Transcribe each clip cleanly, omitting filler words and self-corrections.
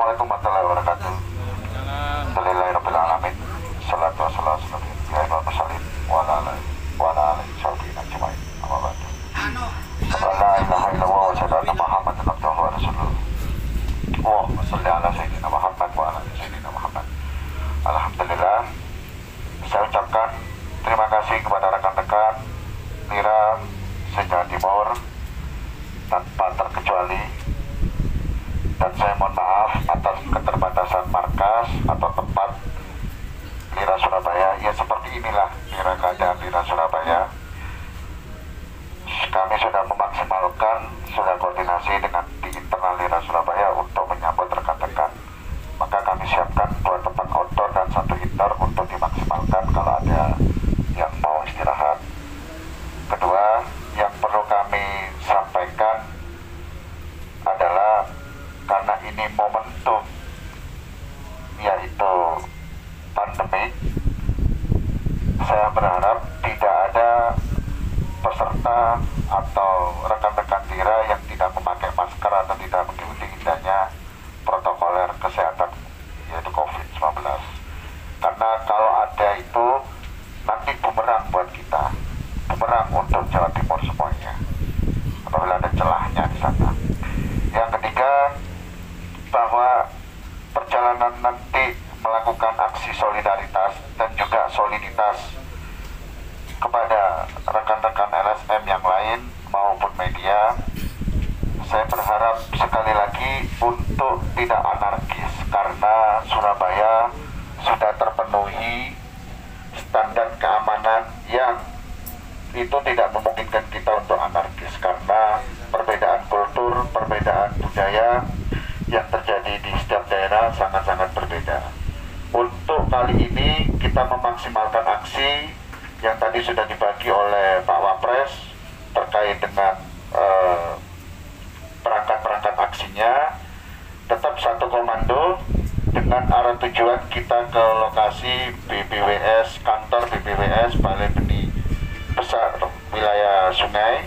Assalamualaikum warahmatullahi wabarakatuh. Alhamdulillahirabbil alamin. Salatu wassalamu ala mursalin wa ala alihi sahbihi ajmain. Amma ba'du. La ilaha illallah wa syahadatu Muhammadan abduhu wa rasuluh. Allahumma shalli ala sayyidina Muhammad wa ala ali sayyidina Muhammad. Alhamdulillah, saya ucapkan terima kasih kepada rekan-rekan Lira se-Jawa Timur tanpa terkecuali, dan saya mohon maaf atas keterbatasan markas atau tempat Lira Surabaya. Ya seperti inilah keadaan Lira Surabaya. Kami sudah memaksimalkan, sudah koordinasi dengan di internal Lira Surabaya untuk menyambut rekan-rekan. Maka kami siapkan 2 tempat outdoor dan 1 indoor untuk dimaksimalkan kalau ada yang mau istirahat. Kedua, yang perlu kami sampaikan adalah karena ini momentum, yaitu pandemi, saya berharap tidak ada peserta atau rekan-rekan Lira yang tidak memakai masker atau tidak mengikuti indahnya protokoler kesehatan, yaitu COVID-19. Karena kalau ada itu nanti bumerang buat kita, bumerang untuk Jawa Timur semuanya apabila ada celahnya di sana. Yang ketiga, bahwa perjalanan nanti melakukan aksi solidaritas dan juga soliditas kepada rekan-rekan LSM yang lain maupun media, saya berharap sekali lagi untuk tidak anarkis, karena Surabaya sudah terpenuhi standar keamanan yang itu tidak memungkinkan kita untuk anarkis, karena perbedaan kultur, perbedaan budaya yang terjadi di setiap daerah sangat-sangat berbeda. Untuk kali ini kita memaksimalkan aksi yang tadi sudah dibagi oleh Pak Wapres terkait dengan perangkat-perangkat aksinya. Tetap satu komando dengan arah tujuan kita ke lokasi BBWS, kantor BBWS Balai Benih Besar wilayah Sungai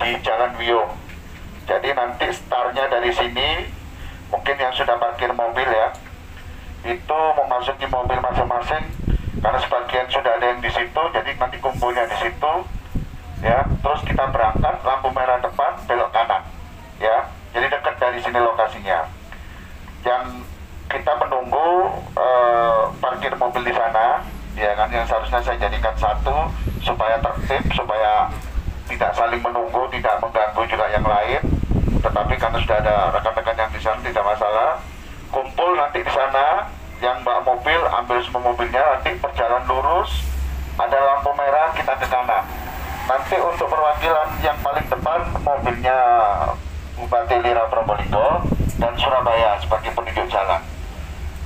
di Jalan Wiyung. Jadi nanti startnya dari sini, mungkin yang sudah parkir mobil ya, itu memasuki mobil masing-masing, karena sebagian sudah ada yang di situ, jadi nanti kumpulnya di situ ya. Terus kita berangkat, lampu merah depan, belok kanan ya, jadi dekat dari sini lokasinya. Yang kita menunggu parkir mobil di sana ya kan, yang seharusnya saya jadikan satu supaya tertib, supaya tidak saling menunggu, tidak mengganggu juga yang lain. Tetapi karena sudah ada rekan-rekan yang di sana, tidak masalah. Kumpul nanti di sana, yang bawa mobil ambil semua mobilnya, nanti berjalan lurus, ada lampu merah kita ke kanan. Nanti untuk perwakilan yang paling depan mobilnya Bupati Lira Probolinggo dan Surabaya sebagai penunjuk jalan.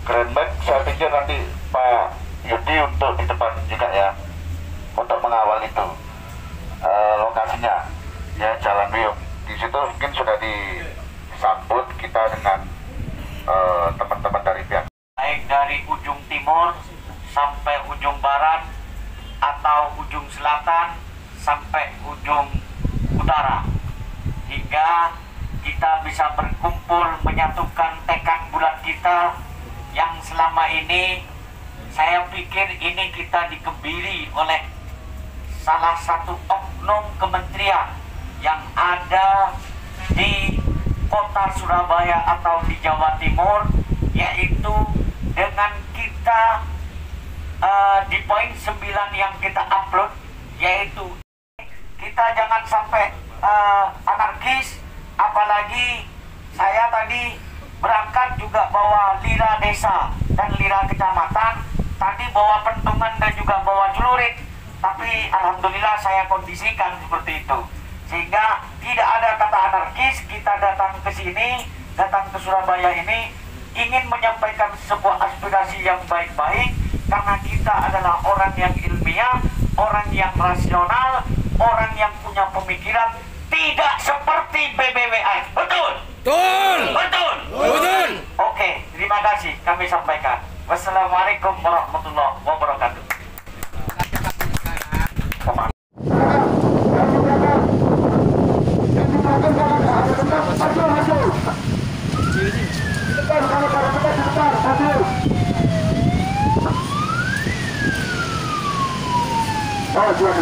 Keren banget, saya pikir nanti Pak Yudi untuk di depan juga ya, untuk mengawal itu lokasinya ya, Jalan Wiyung. Di situ mungkin sudah disambut kita dengan teman-teman dari pihak, baik dari ujung timur sampai ujung barat atau ujung selatan sampai ujung utara, hingga kita bisa berkumpul menyatukan tekad bulat kita yang selama ini saya pikir ini kita dikebiri oleh salah satu oknum kementerian yang ada di kota Surabaya atau di Jawa Timur, yaitu dengan kita di poin 9 yang kita upload, yaitu kita jangan sampai anarkis. Apalagi saya tadi berangkat juga bawa Lira Desa dan Lira Kecamatan, tadi bawa pentungan dan juga bawa celurit, tapi alhamdulillah saya kondisikan seperti itu, sehingga tidak ada kata anarkis. Kita datang ke sini, datang ke Surabaya ini ingin menyampaikan sebuah aspirasi yang baik-baik, karena kita adalah orang yang ilmiah, orang yang rasional, orang yang punya pemikiran, tidak seperti BBWS. Betul? Betul. Betul. Betul. Oke, terima kasih kami sampaikan. Wassalamualaikum warahmatullahi wabarakatuh. Kita Silakan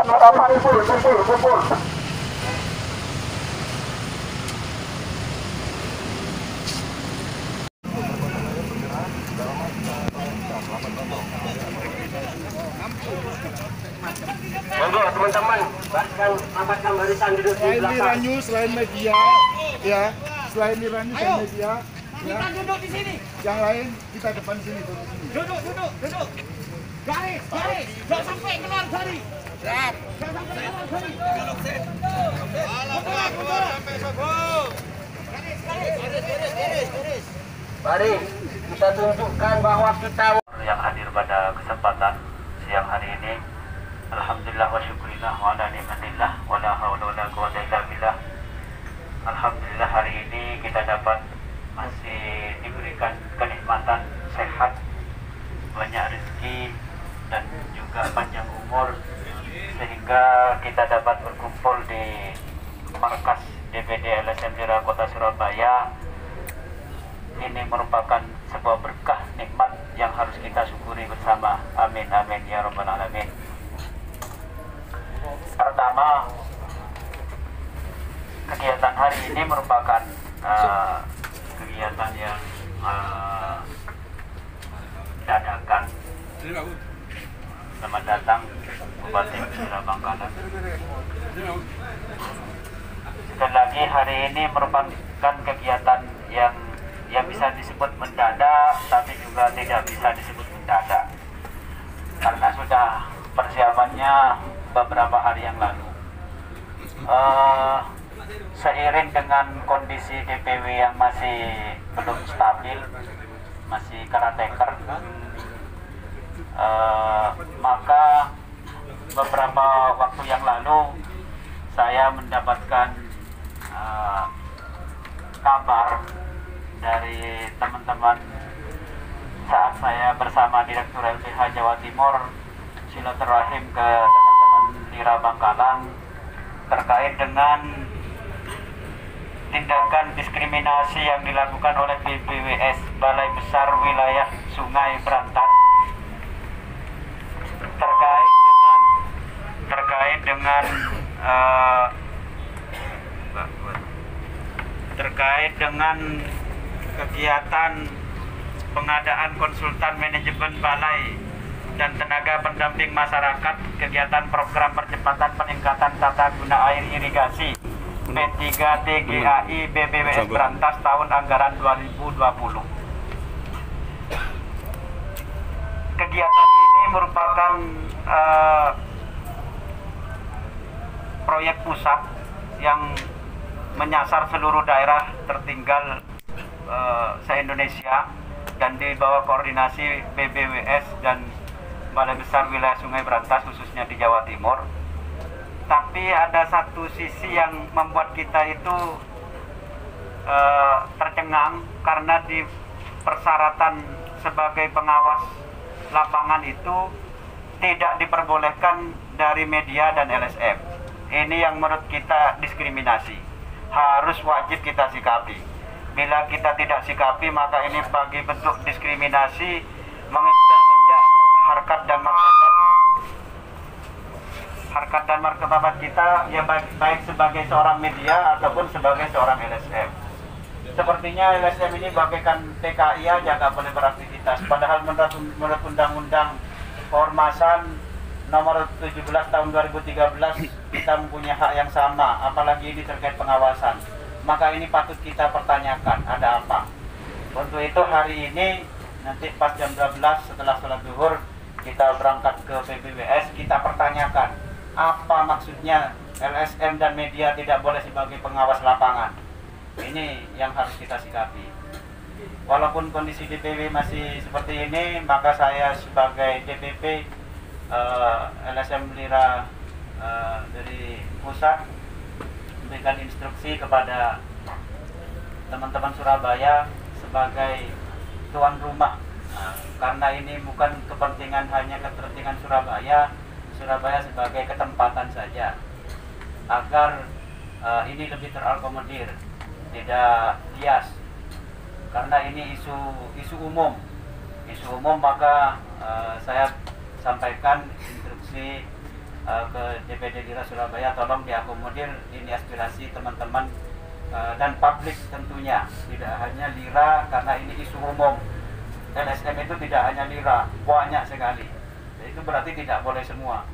harapan kumpul. Monggo teman-teman, rapatkan barisan duduk di belakang. Selain News, selain media, ya, selain News dan media, ya, Kita duduk di sini. yang lain kita depan sini. Duduk. Garis. Jangan sampai keluar garis. Siap. Jangan sampai keluar garis. Garis. Mari kita tunjukkan bahwa kita yang hadir pada kesempatan siang hari ini. Alhamdulillah wa syukurillah wa ala ni'matillah wa la hawla wa la quwwata illa billah. Alhamdulillah hari ini kita dapat masih diberikan kenikmatan sehat, banyak rezeki dan juga panjang umur, sehingga kita dapat berkumpul di markas DPD LSM Lira Kota Surabaya. Ini merupakan sebuah berkah nikmat yang harus kita syukuri bersama. Amin amin ya rabbal alamin. Pertama, kegiatan hari ini merupakan kegiatan yang dadakan. Selamat datang Bupati Lira Bangkalan. Sekali lagi, hari ini merupakan kegiatan yang bisa disebut mendadak, tapi juga tidak bisa disebut mendadak, karena sudah persiapannya beberapa hari yang lalu. Seiring dengan kondisi DPW yang masih belum stabil, masih caretaker, maka beberapa waktu yang lalu saya mendapatkan kabar dari teman-teman saat saya bersama Direktur LBH Jawa Timur silaturahim ke teman-teman Lira Bangkalan terkait dengan tindakan diskriminasi yang dilakukan oleh BBWS Balai Besar Wilayah Sungai Berantas terkait dengan kegiatan pengadaan konsultan manajemen balai dan tenaga pendamping masyarakat, kegiatan program percepatan peningkatan tata guna air irigasi P3TGAI BBWS Berantas tahun anggaran 2020. Kegiatan ini merupakan proyek pusat yang menyasar seluruh daerah tertinggal se-Indonesia dan di bawah koordinasi BBWS dan Balai Besar Wilayah Sungai Berantas khususnya di Jawa Timur. Tapi ada satu sisi yang membuat kita itu tercengang karena di persyaratan sebagai pengawas lapangan itu tidak diperbolehkan dari media dan LSM. Ini yang menurut kita diskriminasi, harus wajib kita sikapi. Bila kita tidak sikapi, maka ini bagi bentuk diskriminasi, menginjak-injak harkat dan martabat kita, ya baik sebagai seorang media ataupun sebagai seorang LSM. Sepertinya LSM ini bagaikan TKI aja, nggak boleh beraktivitas. Padahal menurut Undang-Undang Keormasan Nomor 17 Tahun 2013 kita mempunyai hak yang sama, apalagi ini terkait pengawasan. Maka ini patut kita pertanyakan, ada apa? Untuk itu hari ini nanti pas jam 12 setelah sholat zuhur kita berangkat ke BBWS, kita pertanyakan apa maksudnya LSM dan media tidak boleh sebagai pengawas lapangan. Ini yang harus kita sikapi. Walaupun kondisi DPW masih seperti ini, maka saya sebagai DPP LSM Lira dari pusat memberikan instruksi kepada teman-teman Surabaya sebagai tuan rumah, karena ini bukan kepentingan hanya kepentingan Surabaya sebagai ketempatan saja, agar ini lebih terakomodir, tidak bias, karena ini isu umum isu umum, maka saya sampaikan instruksi ke DPD Lira Surabaya, tolong diakomodir ini aspirasi teman-teman dan publik tentunya, tidak hanya Lira karena ini isu umum. LSM itu tidak hanya Lira, banyak sekali. Itu berarti tidak boleh semua.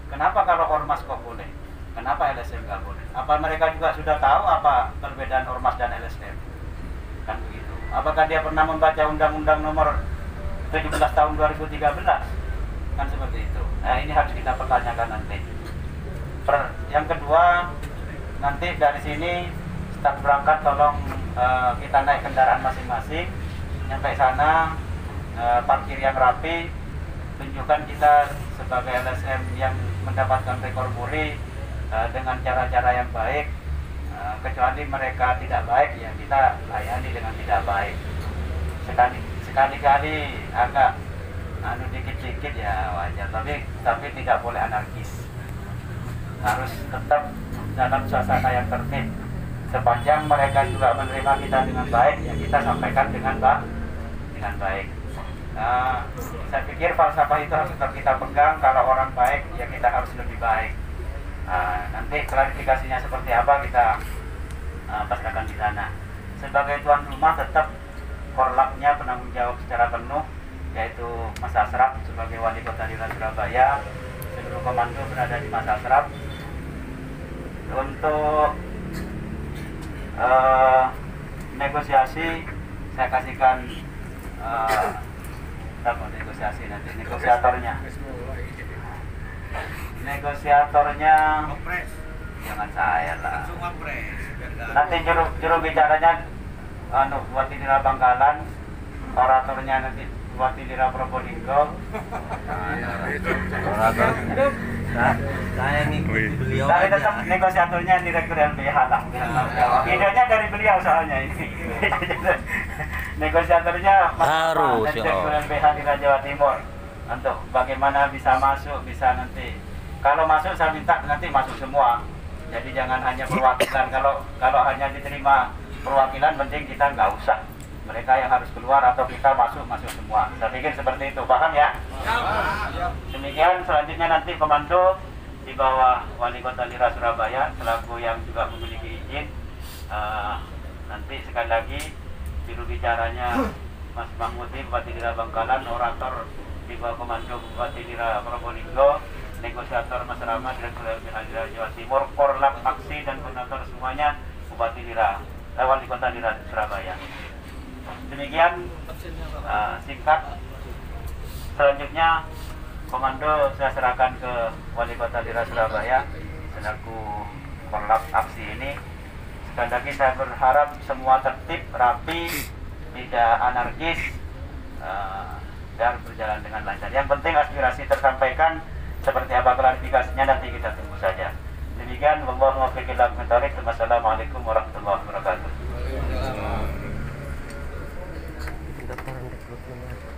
Kenapa kalau ormas kok boleh? Kenapa LSM nggak boleh? Apa mereka juga sudah tahu apa perbedaan ormas dan LSM? Kan begitu. Apakah dia pernah membaca Undang-Undang Nomor 17 tahun 2013? Kan seperti itu. Nah, ini harus kita pertanyakan nanti. Yang kedua, nanti dari sini start berangkat tolong kita naik kendaraan masing-masing, nyampe sana parkir yang rapi, tunjukkan kita sebagai LSM yang mendapatkan rekor muri dengan cara-cara yang baik. Kecuali mereka tidak baik, ya kita layani dengan tidak baik. Sekali-kali agak dikit-dikit ya wajar, tapi tidak boleh anarkis. Harus tetap dalam suasana yang tertib. Sepanjang mereka juga menerima kita dengan baik, ya kita sampaikan dengan baik. Saya pikir falsafah itu harus tetap kita pegang. Kalau orang baik, ya kita harus lebih baik. Nanti klarifikasinya seperti apa kita pasrahkan di sana. Sebagai tuan rumah, tetap korlapnya penanggung jawab secara penuh, yaitu Mas Asraf sebagai Wali Kota Lira Surabaya. Seluruh komando berada di Mas Asraf. Untuk negosiasi, saya kasihkan negosiasi nanti negosiatornya jangan saya lah, nanti juru bicaranya buat Lira Bangkalan, oratornya nanti buat Lira Probolinggo. Saya nih beliau. Tapi tetap negosiatornya Direktur LBH lah. Idenya dari beliau soalnya ini. Negosiatornya Mas Direktur LBH Lira Jawa Timur, untuk bagaimana bisa masuk, bisa nanti. Kalau masuk saya minta nanti masuk semua. Jadi jangan hanya perwakilan. Kalau hanya diterima perwakilan, penting kita nggak usah. Mereka yang harus keluar atau kita masuk semua. Saya pikir seperti itu, paham ya? Demikian, selanjutnya nanti komando di bawah Wali Kota Lira Surabaya selaku yang juga memiliki izin. Nanti sekali lagi juru bicaranya Mas Mahmudi Bupati Lira Bangkalan, orator di bawah komando Bupati Lira Probolinggo, negosiator Mas Rama Direktur LBH Lira Jawa Timur, korlap aksi dan koordinator semuanya Bupati Lira, Wali Kota Lira Surabaya. Demikian singkat. Selanjutnya komando saya serahkan ke Wali Kota Lira Surabaya selaku korlap aksi ini. Sekali lagi saya berharap semua tertib, rapi, tidak anarkis, dan berjalan dengan lancar. Yang penting aspirasi tersampaikan. Seperti apa klarifikasinya nanti kita tunggu saja. Demikian, wallahu muwaffiq ila aqwamit thoriq. Wassalamualaikum warahmatullahi wabarakatuh.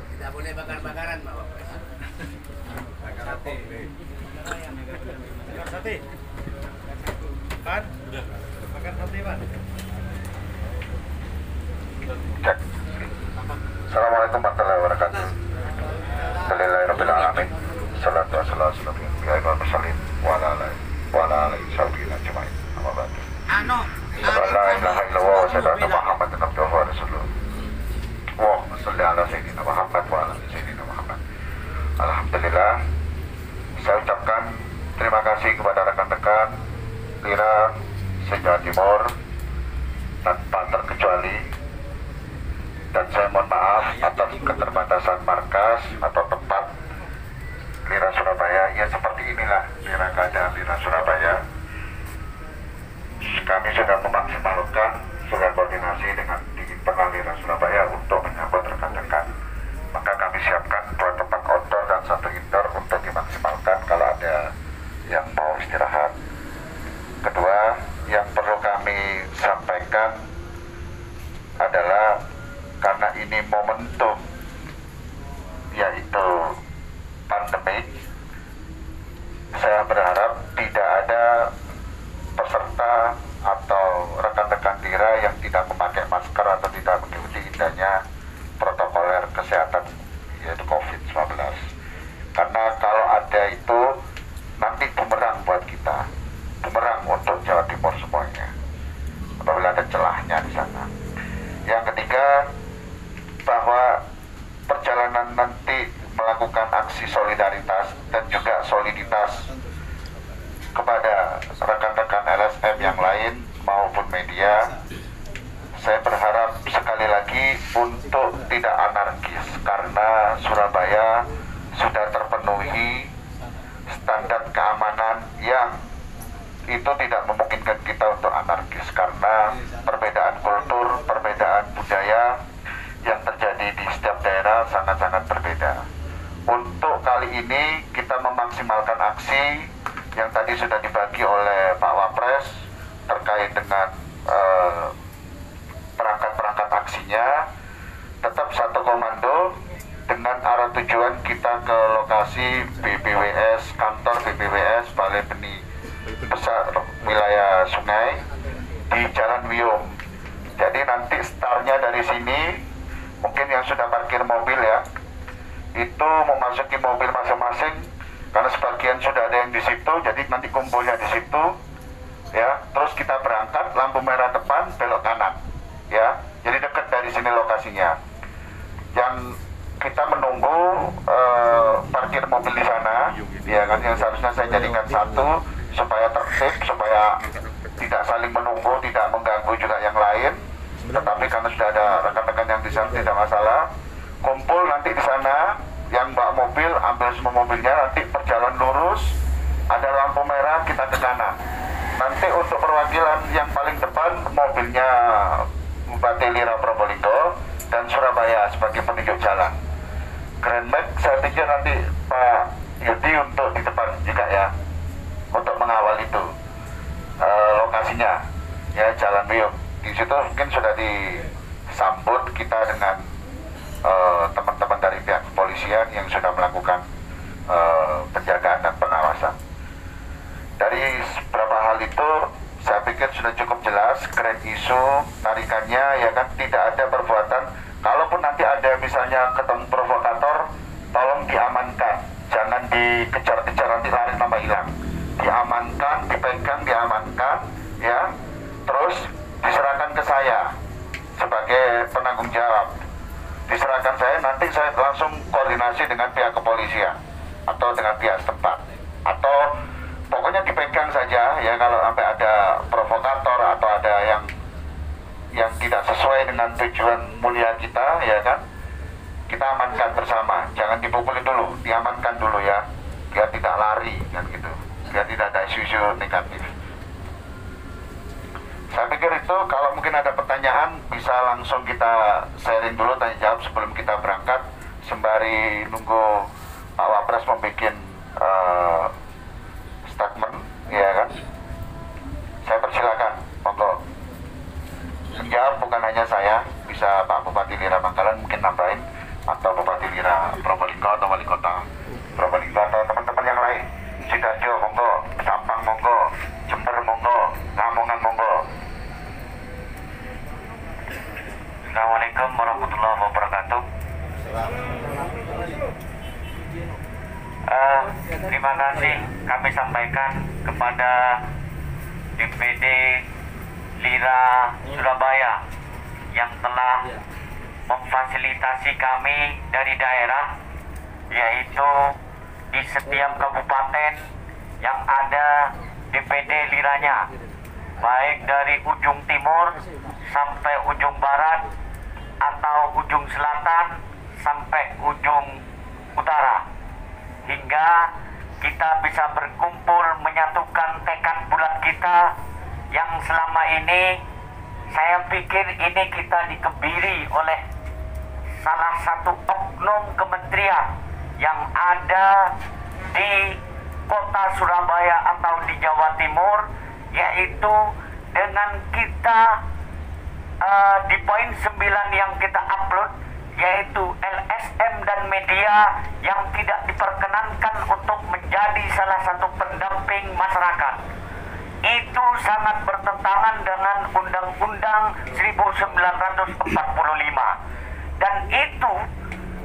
Tidak boleh bakar-bakaran, Pak Wapres. Bakar sate. Bakar sate. Pan? Bakar sate, Pak. Cek. Assalamualaikum warahmatullahi wabarakatuh. Alhamdulillahirabbil alamin. Salatu wassalamu ala mursalin wa ala alihi washabihi ajmain. Amma ba'du. La ilaha illallah wa sallallahu Muhammadan abduhu wa rasuluh. Allahumma shalli ala sayyidina Muhammad wa ala sayyidina Muhammad. Alhamdulillah, saya ucapkan terima kasih kepada rekan-rekan Lira se-Jawa Timur tanpa terkecuali, dan saya mohon maaf atas keterbatasan markas atau tempat Lira Surabaya. Ya seperti inilah Lira keadaan Lira Surabaya. Kami sudah memaksimalkan, sudah koordinasi dengan di internal Lira Surabaya untuk menyambut rekan-rekan. Maka kami siapkan 2 tempat outdoor dan 1 indoor untuk dimaksimalkan kalau ada yang mau istirahat. Kedua, yang perlu kami sampaikan adalah karena ini momentum, yaitu pandemi, saya berharap tidak ada peserta atau rekan-rekan Lira yang tidak memakai masker atau tidak mengikuti indahnya protokoler kesehatan aksi solidaritas dan juga soliditas kepada rekan-rekan LSM yang lain maupun media. Saya berharap sekali lagi untuk tidak anarkis, karena Surabaya sudah terpenuhi standar keamanan yang itu tidak memungkinkan kita untuk anarkis, karena perbedaan kultur, perbedaan budaya yang terjadi di setiap daerah sangat-sangat berbeda. Untuk kali ini kita memaksimalkan aksi yang tadi sudah dibagi oleh Pak Wapres terkait dengan perangkat-perangkat aksinya. Tetap satu komando dengan arah tujuan kita ke lokasi BPWS, kantor BPWS Balai Benih Besar wilayah Sungai di Jalan Wiyung. Jadi nanti startnya dari sini, mungkin yang sudah parkir mobil ya, itu memasuki mobil masing-masing, karena sebagian sudah ada yang di situ, jadi nanti kumpulnya di situ ya. Terus kita berangkat, lampu merah depan, belok kanan ya, jadi dekat dari sini lokasinya. Yang kita menunggu parkir mobil di sana ya kan, yang seharusnya saya jadikan satu supaya tertib, supaya tidak saling menunggu, tidak mengganggu juga yang lain. Tetapi karena sudah ada rekan-rekan yang di sana, tidak masalah. Kumpul nanti di sana, yang bawa mobil ambil semua mobilnya, nanti perjalanan lurus, ada lampu merah kita ke kanan. Nanti untuk perwakilan yang paling depan mobilnya Bupati Lira Probolinggo dan Surabaya sebagai penunjuk jalan. Grand Max saya pikir nanti Pak Yudi untuk di depan juga ya, untuk mengawal itu lokasinya ya, Jalan Wiyung. Di situ mungkin sudah disambut kita dengan teman-teman dari pihak kepolisian yang sudah melakukan penjagaan dan pengawasan. Dari beberapa hal itu saya pikir sudah cukup jelas grand isu tarikannya ya kan, tidak ada perbuatan. Kalaupun nanti ada misalnya ketemu provokator, tolong diamankan, jangan dikejar-kejar nanti lari tambah hilang. Diamankan, dipegang, diamankan ya, terus diserahkan ke saya sebagai penanggung jawab. Diserahkan saya, nanti saya langsung koordinasi dengan pihak kepolisian atau dengan pihak setempat, atau pokoknya dipegang saja ya. Kalau sampai ada provokator atau ada yang tidak sesuai dengan tujuan mulia kita ya kan, kita amankan bersama. Jangan dipukulin dulu, diamankan dulu ya, biar tidak lari kan gitu, biar tidak ada isu-isu negatif. Saya pikir itu. Kalau mungkin ada pertanyaan bisa langsung kita sharing dulu, tanya jawab sebelum kita berangkat, sembari nunggu Pak Wapres membuat statement ya kan. Saya persilakan, monggo. Menjawab bukan hanya saya, bisa Pak Bupati Lira Bangkalan mungkin nambahin, atau Bupati Lira Probolinggo atau Wali Kota Probolinggo atau teman-teman yang lain. Sidoarjo monggo, Sampang monggo, Jember monggo, Lamongan monggo. Assalamualaikum warahmatullahi wabarakatuh. Terima kasih kami sampaikan kepada DPD Lira Surabaya yang telah memfasilitasi kami dari daerah, yaitu di setiap kabupaten yang ada DPD Liranya, baik dari ujung timur sampai ujung barat atau ujung selatan sampai ujung utara, hingga kita bisa berkumpul menyatukan tekad bulat kita yang selama ini saya pikir ini kita dikebiri oleh salah satu oknum kementerian yang ada di kota Surabaya atau di Jawa Timur, yaitu dengan kita di poin 9 yang kita upload, yaitu LSM dan media yang tidak diperkenankan untuk menjadi salah satu pendamping masyarakat. Itu sangat bertentangan dengan Undang-Undang 1945. Dan itu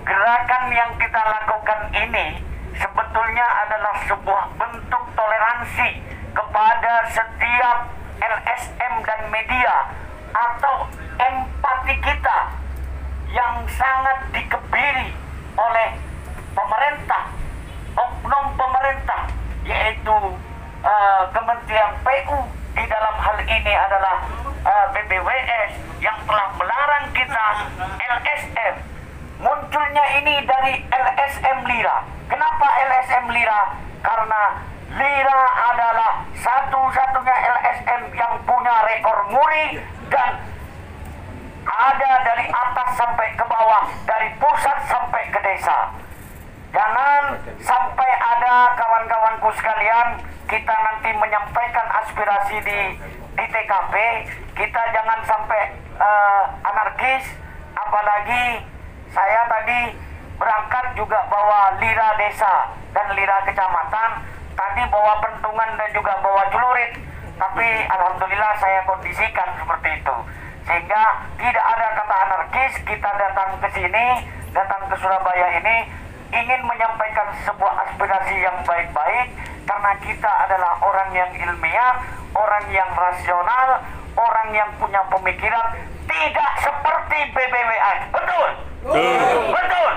gerakan yang kita lakukan ini sebetulnya adalah sebuah bentuk toleransi kepada setiap LSM dan media, atau empati kita yang sangat dikebiri oleh pemerintah yang PU di dalam hal ini adalah BPWS yang telah melarang kita LSM. Munculnya ini dari LSM Lira. Kenapa LSM Lira? Karena Lira adalah satu-satunya LSM yang punya rekor muri dan ada dari atas sampai ke bawah, dari pusat sampai ke desa. Jangan sampai ada kawan-kawanku sekalian, kita nanti menyampaikan aspirasi di TKP, kita jangan sampai anarkis. Apalagi saya tadi berangkat juga bawa lira desa dan lira kecamatan, tadi bawa pentungan dan juga bawa celurit, tapi alhamdulillah saya kondisikan seperti itu, sehingga tidak ada kata anarkis. Kita datang ke sini, datang ke Surabaya ini ingin menyampaikan sebuah aspirasi yang baik-baik, karena kita adalah orang yang ilmiah, orang yang rasional, orang yang punya pemikiran, tidak seperti BPWS. Betul? Betul?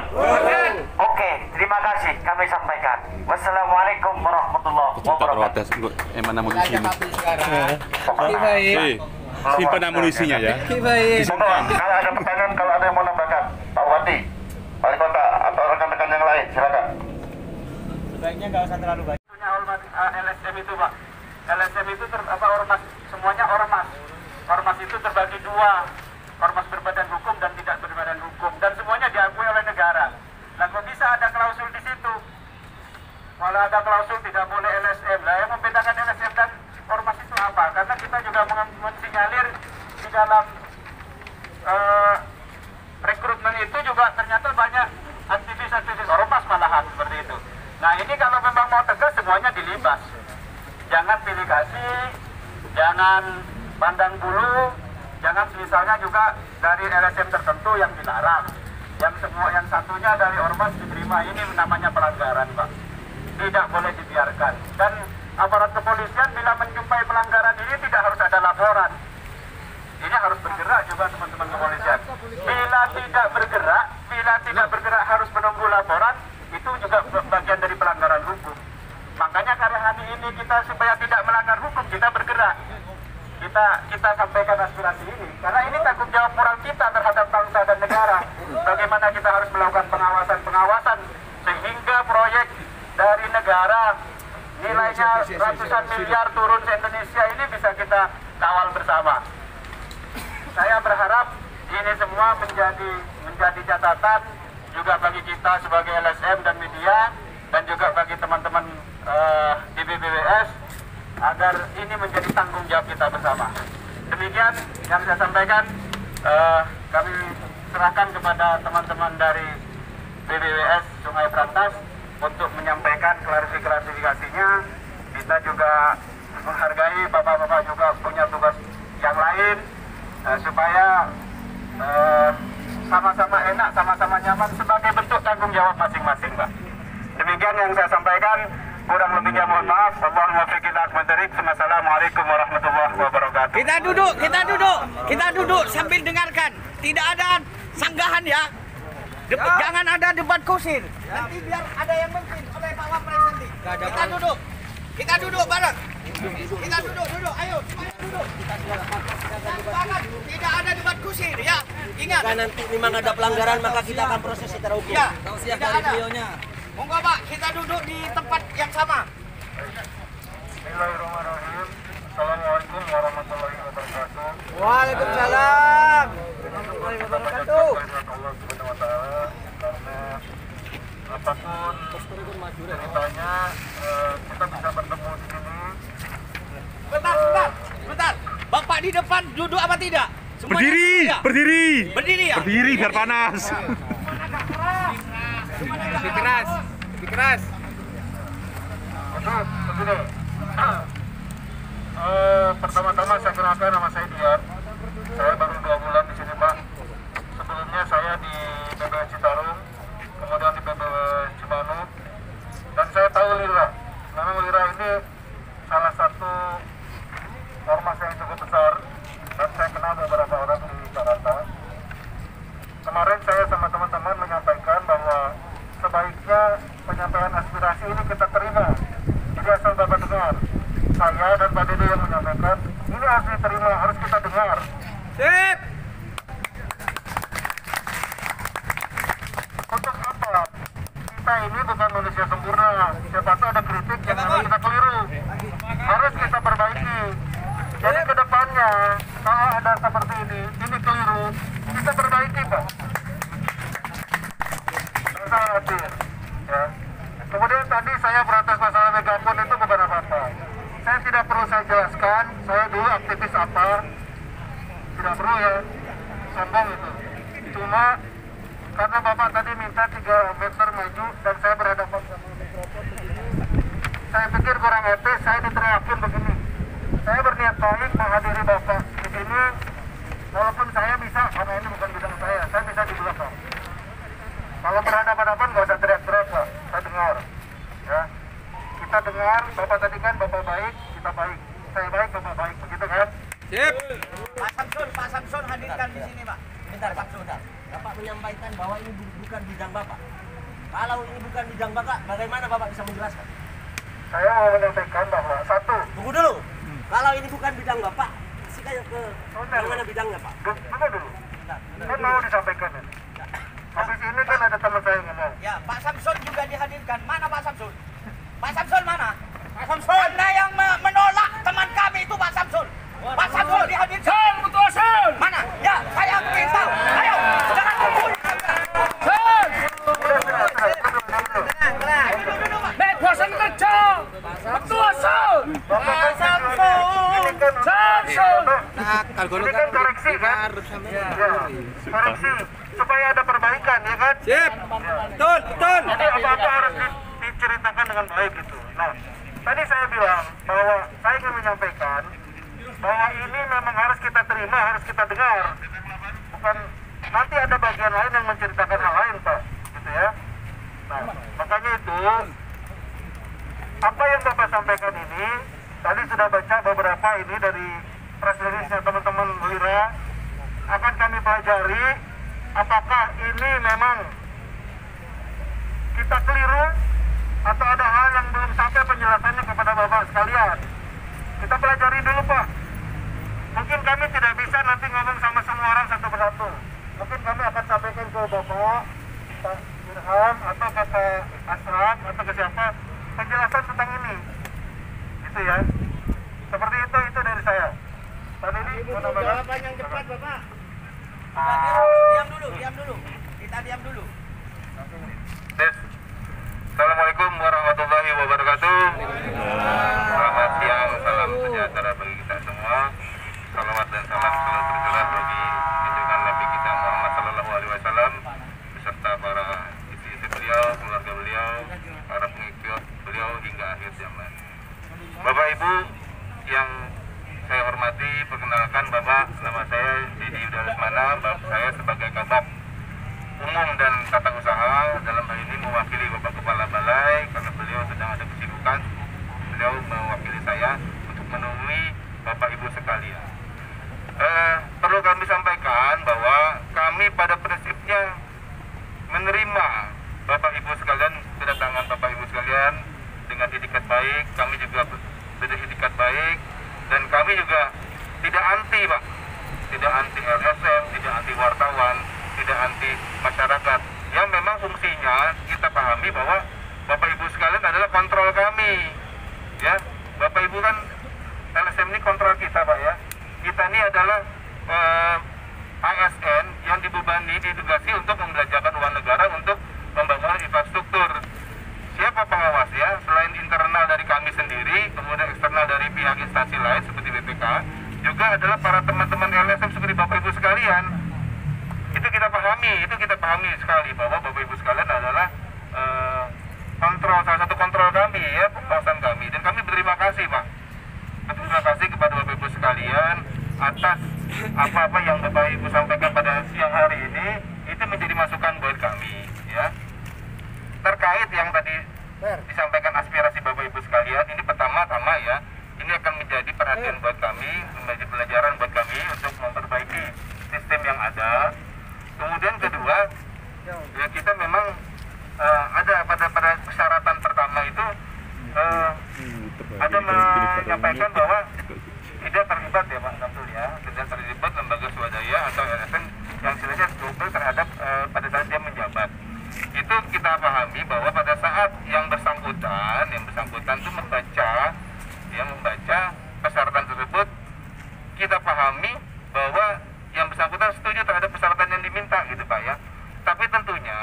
Oke, terima kasih kami sampaikan. Wassalamualaikum warahmatullahi wabarakatuh. Emang amunisi ini. Baik. Simpan amunisinya ya. Baik. Kalau ada pertanyaan, kalau ada yang mau nambahkan, Pak Wati, Wali Kota atau rekan-rekan yang lain, silakan. Sebaiknya nggak usah terlalu banyak. LSM itu, Pak. LSM itu ormas, semuanya ormas. Ormas itu terbagi dua, ormas berbadan hukum dan tidak berbadan hukum, dan semuanya diakui oleh negara. Nah, kok bisa ada klausul di situ? Kalau ada klausul tidak boleh LSM. Lah, yang membedakan LSM dan ormas itu apa? Karena kita juga mensinyalir di dalam rekrutmen itu juga ternyata banyak aktivis-aktivis ormas malahan seperti itu. Nah, ini kalau memang mau tegas semuanya dilibas. Jangan pilih kasih, jangan pandang bulu, jangan misalnya juga dari LSM tertentu yang dilarang. Yang satunya dari ormas diterima, ini namanya pelanggaran, Pak. Tidak boleh dibiarkan. Dan aparat kepolisian bila menjumpai pelanggaran ini tidak harus ada laporan. Ini harus bergerak juga teman-teman kepolisian. Bila tidak bergerak harus menunggu laporan, itu juga bagian dari pelanggaran hukum. Makanya karena hari ini kita supaya tidak melanggar hukum, kita bergerak. Kita sampaikan aspirasi ini karena ini tanggung jawab moral kita terhadap bangsa dan negara. Bagaimana kita harus melakukan pengawasan sehingga proyek dari negara nilainya ratusan miliar turun ke Indonesia ini bisa kita kawal bersama. Saya berharap ini semua menjadi catatan juga bagi kita sebagai LSM dan media, dan juga bagi teman-teman di BPWS, agar ini menjadi tanggung jawab kita bersama. Demikian yang saya sampaikan. Kami serahkan kepada teman-teman dari BPWS Sungai Berantas untuk menyampaikan klarifikasinya. Kita juga menghargai bapak-bapak juga punya tugas yang lain, supaya sama-sama enak, sama-sama nyaman sebagai bentuk tanggung jawab masing-masing, Pak. Demikian yang saya sampaikan. Kurang lebihnya mohon maaf. Wassalamualaikum warahmatullahi wabarakatuh. Kita duduk sambil dengarkan. Tidak ada sanggahan ya. Jangan ada debat kusir. Nanti biar ada yang memimpin oleh Pak Wapres nanti. Kita duduk bareng. Kita duduk. Ayo, semuanya duduk. Tidak ada debat kusir ya. Ingat. Jika nanti memang ada pelanggaran, maka kita akan proses secara hukum. Ya, tidak ada. Monggo Pak, kita duduk di tempat yang sama. Bismillahirrahmanirrahim. Assalamualaikum warahmatullahi wabarakatuh. Waalaikumsalam warahmatullahi wabarakatuh. Allah Subhanahu wa taala, karena apapun ceritanya kita bisa bertemu di sini. Bentar. Bapak di depan duduk apa tidak? Semuanya Berdiri ya? Berdiri biar panas. Lebih keras. Begini. Pertama-tama saya kenalkan, nama saya Dian. Saya baru 2 bulan di sini, Pak. Sebelumnya saya di BPWS Citarum, kemudian di BPWS Cimanuk, dan saya tahu Lira. Memang Lira ini salah satu ormas yang cukup besar, dan saya kenal beberapa orang di Jakarta. Kemarin saya sama teman-teman menyampaikan bahwa sebaiknya penyampaian aspirasi ini kita terima. Jadi asal Bapak dengar, saya dan Pak ini harus diterima, harus kita dengar. Sip. Untuk apa? Kita ini bukan manusia sempurna. Siapa tahu ada kritik yang harus kita keliru. Harus kita perbaiki. Jadi ke depannya, kalau ada seperti ini keliru, kita perbaiki, Pak. Saya hadir. Ya. Kemudian tadi saya protes masalah megafon itu bukan apa-apa. Saya tidak perlu saya jelaskan, saya dulu aktivis apa. Tidak perlu ya, sombong itu. Cuma karena Bapak tadi minta 3 meter maju dan saya berhadapan sama mikrofon begini, saya pikir kurang etis, saya diteriakin begini. Saya berniat baik menghadiri Bapak di sini, walaupun saya bisa, karena ini bukan bidang saya bisa di belakang. Kalau berhadapan-hadapan nggak usah teriak-teriak, Pak. Saya dengar. Ya. Kita dengar, Bapak tadi kan Bapak baik, kita baik. Saya baik, Bapak baik, begitu kan? Sip. Pak Samson hadirkan di sini, Pak. Bentar, Pak, sebentar. Bapak menyampaikan bahwa ini bukan bidang Bapak. Kalau ini bukan bidang Bapak, bagaimana Bapak bisa menjelaskan? Saya mau menyampaikan bahwa satu. Tunggu dulu. Kalau ini bukan bidang Bapak, kasihkan ke yang mana bidangnya, Pak? Tunggu dulu. Kan mau disampaikan ini. Habis ini kan ada teman saya ngomong. Ya, Pak Samson juga dihadirkan. Mana Pak Samson? Pak Samson mana? Pak Samson. Anda yang menolak teman kami itu Pak Samson. Pak Samson dihadirkan. Betul, Son. Mana? Ya, saya ingin tahu. Ayo, jangan kumpul. Son. Bosan kerja. Betul, Son. Pak Samson. Samson. Ini kan koreksi kan? Ya, koreksi. Supaya ada perbaikan, ya kan? Sip. Betul, betul. Jadi apa-apa harus diceritakan dengan baik gitu. Nah, tadi saya bilang bahwa saya ingin menyampaikan bahwa ini memang harus kita terima, harus kita dengar. Bukan nanti ada bagian lain yang menceritakan hal lain, Pak. Gitu ya. Nah, makanya itu apa yang Bapak sampaikan ini, tadi sudah baca beberapa ini dari press release-nya teman-teman Wira, akan kami pelajari apakah ini memang kita keliru atau ada hal yang belum sampai penjelasannya kepada Bapak sekalian. Kita pelajari dulu, Pak. Mungkin kami tidak bisa nanti ngomong sama semua orang satu persatu. Mungkin kami akan sampaikan ke Bapak, Pak Irham, atau ke Pak Asraf, atau ke siapa, penjelasan tentang ini. Gitu ya. Seperti itu dari saya. Tadi ini Jawaban yang cepat, Bapak. Diam dulu. Kita diam dulu. Assalamualaikum warahmatullahi wabarakatuh. Selamat siang, salam sejahtera bagi kita semua. Salawat dan salam selalu tercurah bagi junjungan Nabi kita Muhammad Sallallahu Alaihi Wasallam beserta para istri-istri beliau, keluarga beliau, para pengikut beliau hingga akhir zaman. Bapak Ibu yang saya hormati, perkenalkan Bapak, nama saya Didi Yuda Lesmana. Bapak saya sebagai Kabak Umum dan Tata Usaha, dalam hal ini mewakili Bapak Kepala Balai karena beliau sedang ada kesibukan. Beliau mewakili saya untuk menemui Bapak Ibu sekalian. Perlu kami sampaikan bahwa kami pada prinsipnya menerima Bapak Ibu sekalian, kedatangan Bapak Ibu sekalian dengan itikat baik. Kami juga beritikat baik dan kami juga tidak anti, Pak. Tidak anti LSM, tidak anti wartawan, tidak anti masyarakat. Yang memang fungsinya kita pahami bahwa Bapak Ibu sekalian adalah kontrol kami. Ya, Bapak Ibu kan LSM ini kontrol kita, Pak ya. Kita ini adalah ASN yang ditugasi untuk membelanjakan uang negara untuk pembangunan infrastruktur. Siapa pengawas ya? Selain internal dari kami sendiri, kemudian eksternal dari pihak instansi lain seperti BPK, juga adalah para teman-teman LSM seperti Bapak Ibu sekalian. Itu kita pahami sekali bahwa Bapak Ibu sekalian adalah kontrol, salah satu kontrol kami ya, pengawasan kami, dan kami berterima kasih, Pak. Terima kasih kepada Bapak Ibu sekalian atas apa-apa yang Bapak Ibu sampaikan pada siang hari ini. Itu menjadi masukan buat kami ya. Terkait yang tadi disampaikan aspirasi Bapak Ibu sekalian, ini pertama-tama ya, ini akan menjadi perhatian buat kami, menjadi pelajaran buat kami untuk memperbaiki sistem yang ada. Kemudian kedua, ya kita memang ada pada persyaratan pertama itu ada menyampaikan bahwa tidak terlibat terlibat ya Pak Samsul ya, tidak terlibat lembaga swadaya atau LSM yang istilahnya double terhadap pada saat dia menjabat. Itu kita pahami bahwa pada saat yang bersangkutan itu membaca persyaratan tersebut, kita pahami bahwa yang bersangkutan setuju terhadap persyaratan yang diminta gitu Pak ya. Tapi tentunya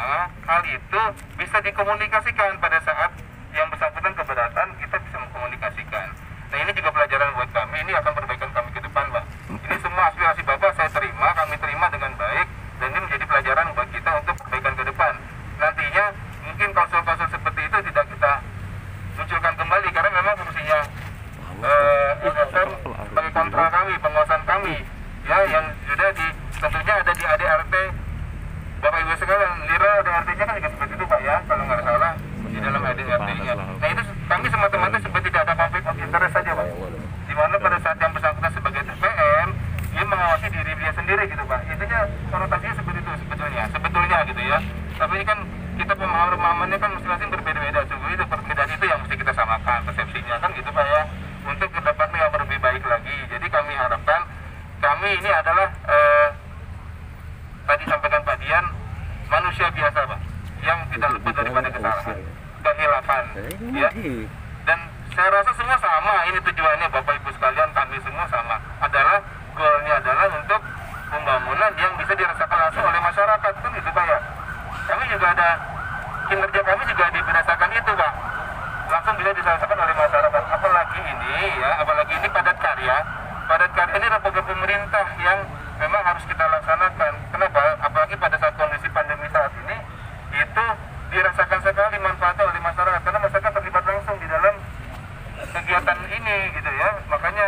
hal itu bisa dikomunikasikan pada saat yang bersangkutan keberatan, kita bisa mengkomunikasikan. Nah ini juga pelajaran buat kami, ini akan perbaikan kami ke depan Pak. Ini semua aspirasi Bapak saya terima, kami terima dengan baik, dan ini menjadi pelajaran buat kita untuk perbaikan ke depan. Nantinya mungkin konsul-konsul seperti itu tidak kita munculkan kembali, karena memang fungsinya LSM sebagai kontrol kami, pengawasan kami ya, yang sudah tentunya ada di ADRT Bapak Ibu sekalian. Lira ADRT-nya kan juga seperti itu Pak ya, kalau nggak salah di dalam ADRT-nya. Nah itu kami semata-mata seperti tidak ada konflik of interest saja Pak, dimana pada saat yang bersangkutan sebagai TPM dia mengawasi diri dia sendiri gitu Pak. Intinya konotasinya seperti itu sebetulnya gitu ya. Tapi ini kan kita pemahamannya kan masing-masing berbeda-beda, sungguh itu perbedaan itu yang mesti kita samakan persepsinya kan gitu Pak ya, untuk ke depannya yang lebih baik lagi. Jadi kami harapkan, kami ini adalah tadi sampaikan Pak Dian, manusia biasa Pak, yang tidak luput daripada kesalahan, kehilafan ya. Dan saya rasa semua sama, ini tujuannya Bapak Ibu sekalian, kami semua sama, adalah goalnya adalah untuk pembangunan yang bisa dirasakan langsung oleh masyarakat kan itu Pak ya. Kami juga ada, kinerja kami juga berdasarkan itu Pak, langsung bisa dirasakan oleh masyarakat. Apalagi ini padat karya ini adalah program pemerintah yang memang harus kita laksanakan. Kenapa? Apalagi pada saat kondisi pandemi saat ini, itu dirasakan sekali manfaatnya oleh masyarakat, karena masyarakat terlibat langsung di dalam kegiatan ini gitu ya. Makanya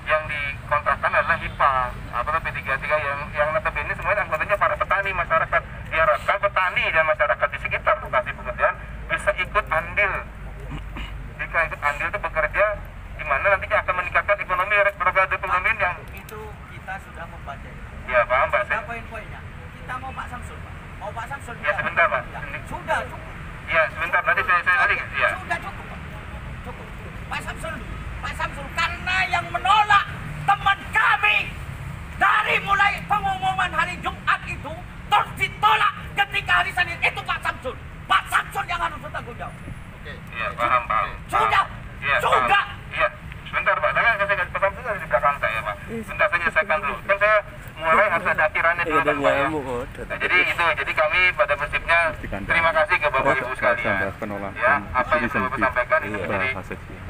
yang dikontrakkan adalah HIPA atau P33 yang notabene semuanya anggotanya para petani masyarakat. Diharapkan petani dan masyarakat di sekitar lokasi pekerjaan bisa ikut andil. Jika ikut andil itu bekerja, di mana nantinya akan meningkatkan ekonomi yang itu kita sudah membaca. Ya paham Pak. Ada poin-poinnya. Kita mau Pak Samsul Pak. Mau Pak Samsul. Ya sebentar Pak. Sudah cukup. Ya sebentar, nanti saya tadi ya. Sudah cukup Pak. Cukup. Pak Samsul karena yang menolak teman kami dari mulai pengumuman hari Jumat itu terus ditolak ketika hari Senin itu Pak Samsul. Pak Samsul yang harus bertanggung jawab. Oke. Iya paham. Sudah. Ya, sudah. Iya. Sebentar Pak, saya Pak Samsul ada di belakang saya Pak. Sebentar saya selesaikan dulu. Kan saya mulai harus ada akhirannya dulu kan Pak ya. Nah, jadi kami pada prinsipnya terima kasih ke Bapak Ibu sekalian. Ya, apa yang Bapak sampaikan itu menjadi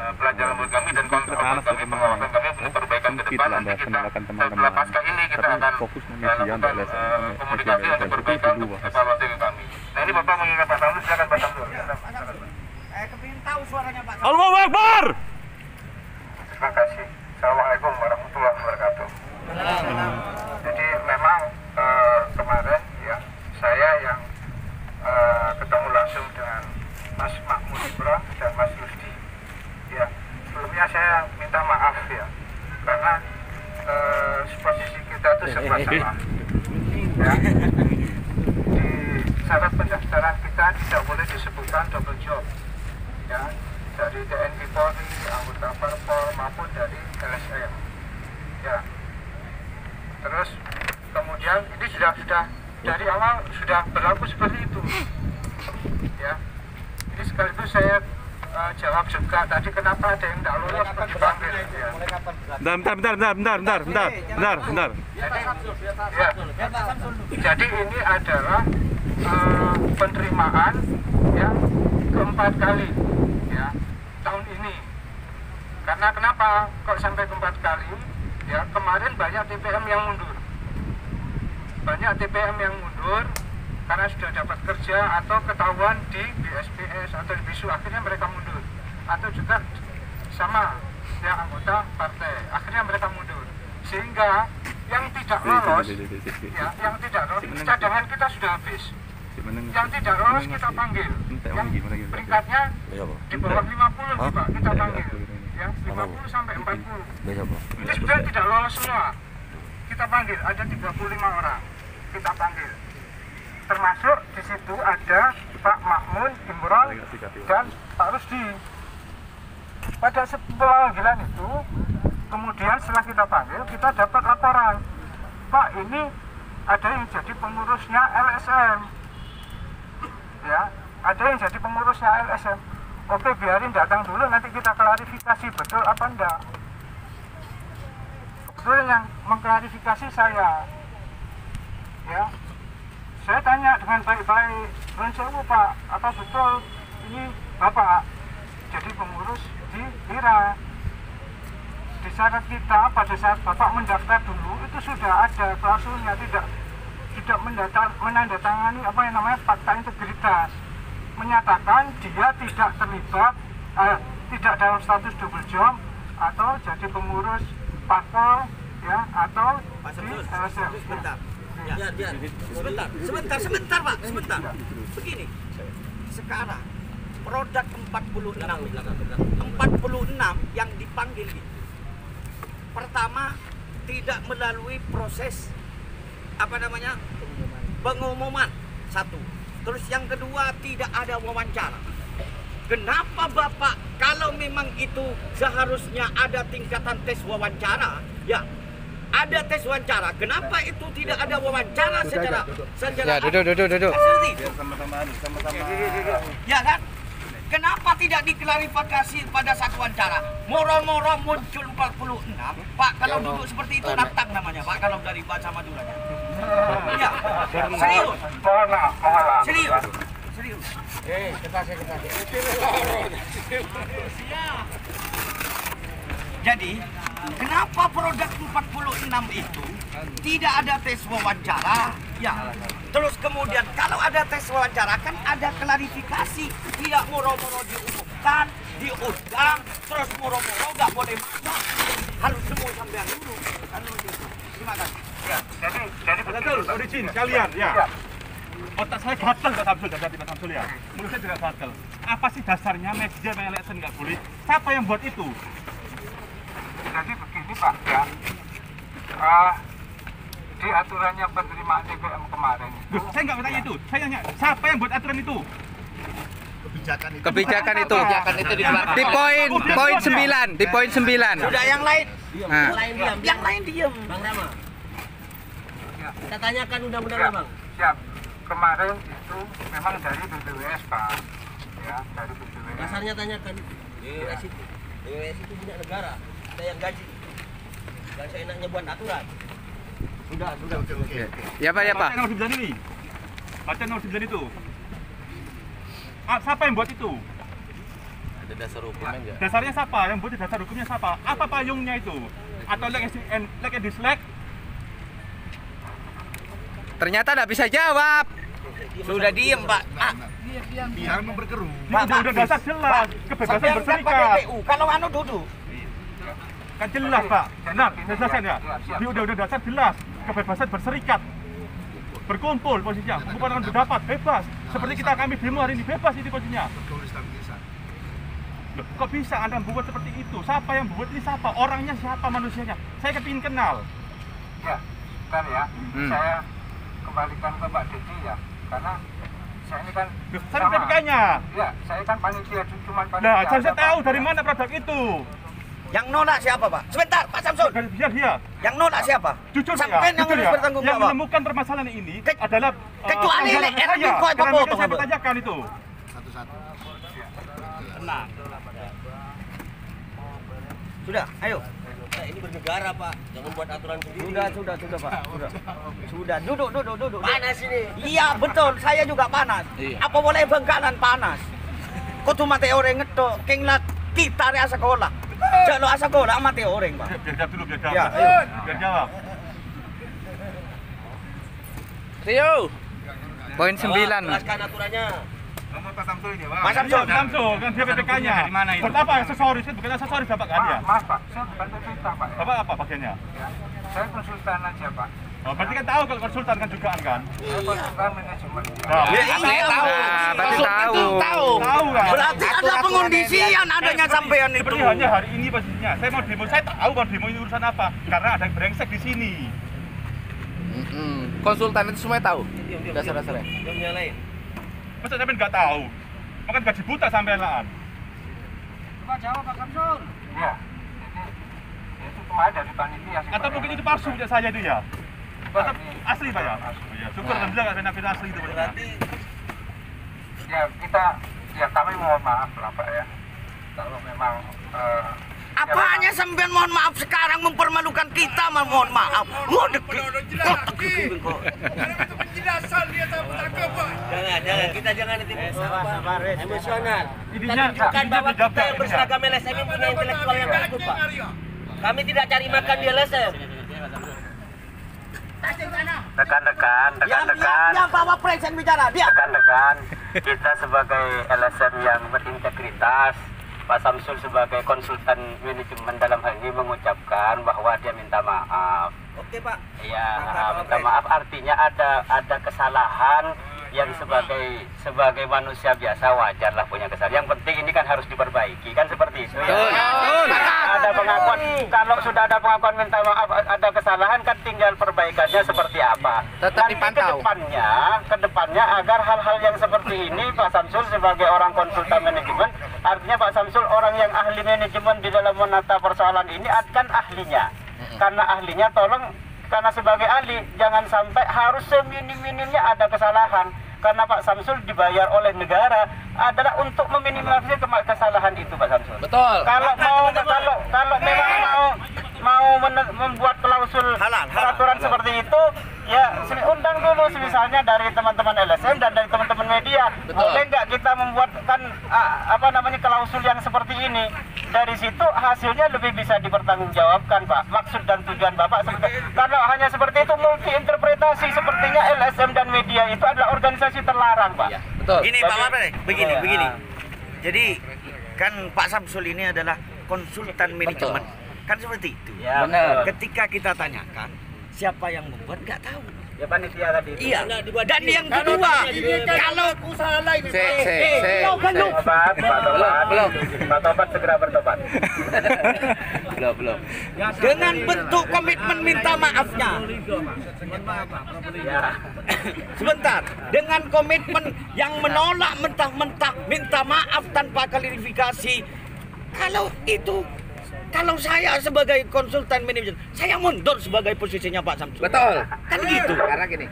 pelajaran buat kami dan kontrol buat kami, pengawasan kami untuk perbaikan ke depan. Nanti kita setelah pasca ini kita akan lakukan komunikasi untuk perbaikan, untuk evaluasi ke kami. Nah ini Bapak mengingat Pak Samsul, silakan Pak Samsul. Kepingin tahu suaranya Pak Samsul. Allahu Akbar. Terima kasih. Assalamualaikum warahmatullahi wabarakatuh. Jadi memang kemarin ya saya yang ketemu langsung dengan Mas Mahmud Ibrahim dan Mas Yusdi. Ya, sebelumnya saya minta maaf ya, karena posisi kita itu serba salah. Ya. Di syarat pendaftaran kita tidak boleh disebutkan double job. Ya, dari TNI Polri, anggota Parpol maupun dari LSM. Ya. Terus kemudian ini sudah dari awal sudah berlaku seperti itu. Ya. Ini sekaligus saya jawab juga tadi kenapa ada yang tidak lolos dipanggil. Ya. Bentar. Jadi ini adalah penerimaan yang keempat kali ya tahun ini. Karena kenapa kok sampai keempat kali? Ya, kemarin banyak TPM yang mundur. Karena sudah dapat kerja atau ketahuan di BSPS atau di BISU, akhirnya mereka mundur. Atau juga sama yang anggota partai, akhirnya mereka mundur. Sehingga yang tidak lolos, cadangan kita sudah habis. Yang tidak lolos kita panggil. Yang peringkatnya di bawah 50 Pak, kita panggil. Ya, 50 sampai 40. Ini sebenarnya tidak lolos semua. Kita panggil, ada 35 orang. Kita panggil. Termasuk di situ ada Pak Mahmud Imron dan Pak Rusdi. Pada pemanggilan itu kemudian setelah kita panggil, kita dapat laporan, Pak, ini ada yang jadi pengurusnya LSM, ya, ada yang jadi pengurusnya LSM. Oke, biarin datang dulu, nanti kita klarifikasi betul apa enggak. Betul yang mengklarifikasi saya, ya. Saya tanya dengan baik-baik, Pak, apa betul ini Bapak jadi pengurus di Lira? Di syarat kita pada saat Bapak mendaftar dulu itu sudah ada klausulnya, tidak menandatangani apa yang namanya fakta integritas, menyatakan dia tidak terlibat, tidak dalam status double job atau jadi pengurus parpol, ya, atau di LSM. Sebentar Pak, sebentar. Begini, sekarang produk 46 yang dipanggil ini, pertama tidak melalui proses pengumuman, satu. Terus yang kedua tidak ada wawancara. Kenapa Bapak, kalau memang itu seharusnya ada tingkatan tes wawancara, ya ada tes wawancara, kenapa itu tidak ada wawancara secara Ya, duduk. Sama-sama. ya kan? Kenapa tidak diklarifikasi pada saat wawancara? Moro-moro muncul 46. Pak, kalau duduk seperti itu nantang namanya, Pak, kalau dari bahasa Maduranya. Ya, serius. Serius. Jadi, kenapa produk 46 itu tidak ada tes wawancara? Ya. Terus kemudian kalau ada tes wawancara kan ada klarifikasi, tidak moro-moro diumumkan, diundang, terus moro-moro nggak boleh masuk. Harus semua sampean dulu. Terima kasih. Ya, jadi Betul, origin kalian ya. Otak saya gatel Pak Samsul, dari Pak Samsul ya. Menurut saya juga gatel. Apa sih dasarnya media LSM nggak boleh? Siapa yang buat itu? Jadi begini Pak, ya, di aturannya penerimaan TPM kemarin itu, Duh, saya nggak bertanya itu. Saya tanya, siapa yang buat aturan itu? Kebijakan itu di poin 9. Sudah yang lain. Nah, Yang lain diem. Bang Rama. Kita tanyakan undang-undangnya, Bang. siap, kemarin itu memang dari BPWS Pak, ya, dari BPWS. Dasarnya tanyakan BPWS itu. BPWS itu punya negara, kita yang gaji. Gak seenaknya buat aturan. Sudah. ya Pak. Baca nomor 9 ini. Baca nomor 9 itu. Siapa yang buat itu? Ada dasar hukumnya enggak? Dasarnya siapa? Yang buat dasar hukumnya siapa? Apa payungnya itu? Atau like and dislike? Ternyata enggak bisa jawab. Sudah diem, Pak. Biar berkeruh. Di undang-undang dasar jelas, kebebasan Sampean kan berserikat. pakai PU. Kalau anu duduk. Kan jelas Pak, benar, saya jelasin ya. Di undang-undang dasar jelas, kebebasan berserikat, berkumpul posisinya, bukan berpendapat, bebas. Seperti kami demo hari ini, bebas ini posisinya. Loh, kok bisa Anda membuat seperti itu? Siapa yang membuat ini siapa? Orangnya siapa, manusianya? Saya kepingin kenal. Ya, kan ya, saya kembalikan ke Pak Dedi ya, karena saya ini kan Loh, saya PPK-nya. Ya, saya kan panitia, cuma panitia. Nah, saya tahu dari mana produk itu. Yang nolak siapa, Pak? Sebentar, Pak Samsul. Dia. Yang nolak siapa? Jujur Sampean yang jujur harus bertanggung yang jawab. menemukan permasalahan ini adalah kecuali saya. RRQ kok apa Karena foto, saya Pak? bertanyakan itu. Sudah, ayo. Nah, ini bernegara, Pak. Jangan buat aturan sendiri. Sudah, Pak. Sudah, duduk. Panas ini. Iya, betul. Saya juga panas. Apa boleh bengkalan panas? Kok cuma mati orang ngetok, kenglat kita area sekolah. Jalo sekolah mati orang, Pak. Biar jawab dulu, biar jawab. Ya, Biar jawab. Rio. Poin 9. Jelaskan aturannya. Pak Samsul ini, Pak. Mas Samsul. Iya, Samsul, kan dia PPK-nya. Dari mana itu? Buat apa? Aksesoris, kan bukan aksesoris Bapak kan ya? Maaf Pak, saya bukan pemerintah Pak. Ya. Bapak apa bagiannya? Ya. Saya konsultan aja Pak. Oh, berarti kan tahu kalau konsultan kan jugaan kan? Saya konsultan manajemen. Nah, Iya, tahu. Nah, berarti tahu. tahu kan? Berarti ada pengondisian adanya sampean itu. Seperti hanya hari ini posisinya. Saya mau demo, saya tahu mau demo ini urusan apa. Karena ada yang brengsek di sini. Konsultan itu semuanya tahu. Dasar-dasarnya. Yang nyalain. Masa sampean nggak tahu? Makan gaji buta sampean lah. Ya, itu aja di panitia sih, Atau Pak, mungkin ya. itu palsu punya saya itu ya? Tetap Ini asli Pak ya? Oh, ya. Syukur alhamdulillah nggak kena asli itu Pak. Berarti ya kita, ya kami mohon maaf lah Pak ya, kalau memang Apanya sampean mohon maaf sekarang mempermalukan kita, mohon maaf. jangan kita jangan emosional. Kita Intinya tunjukkan bahwa kita yang intinya. berseragam LSM ini punya intelektual yang bagus, Pak. Kami tidak cari makan di LSM. Yang Bapak Presiden bicara, dia. Rekan-rekan, kita sebagai LSM yang berintegritas, Pak Samsul sebagai konsultan manajemen dalam hal ini mengucapkan bahwa dia minta maaf. Oke, Pak. Iya, minta maaf artinya ada kesalahan yang sebagai manusia biasa wajar lah punya kesalahan. Yang penting ini kan harus diperbaiki, kan seperti itu ya. Ada pengakuan, kalau sudah ada pengakuan minta maaf, ada kesalahan kan tinggal perbaikannya seperti apa. Tetap Nanti dipantau. kedepannya agar hal-hal yang seperti ini Pak Samsul sebagai orang konsultan manajemen, artinya Pak Samsul orang yang ahli manajemen di dalam menata persoalan ini kan ahlinya. Karena ahlinya tolong, karena sebagai ahli jangan sampai harus seminim-minimnya ada kesalahan. Karena Pak Samsul dibayar oleh negara adalah untuk meminimalisir kesalahan itu Pak Samsul. Betul. Kalau memang mau membuat klausul peraturan seperti itu, ya undang dulu misalnya dari teman-teman LSM dan dari teman-teman media. Boleh nggak kita membuatkan klausul yang seperti ini? Dari situ hasilnya lebih bisa dipertanggungjawabkan Pak. Maksud dan tujuan Bapak karena hanya seperti itu multi interpretasi, sepertinya LSM dan media itu adalah organisasi terlarang Pak. Betul. Gini Pak Wapres, begini. Jadi kan Pak Samsul ini adalah konsultan manajemen. Kan seperti itu. Ya, Benar. Ketika kita tanyakan siapa yang membuat, nggak tahu. Ya panitia tadi. Iya. Dan yang kedua, kalau Pak Tobat segera bertobat. belum. dengan bentuk komitmen minta maafnya, Ya. sebentar, dengan komitmen yang menolak mentah-mentah minta maaf tanpa klarifikasi, kalau saya sebagai konsultan manajemen, saya mundur sebagai posisinya Pak Samsul. Betul. Kan gitu. Karena gini,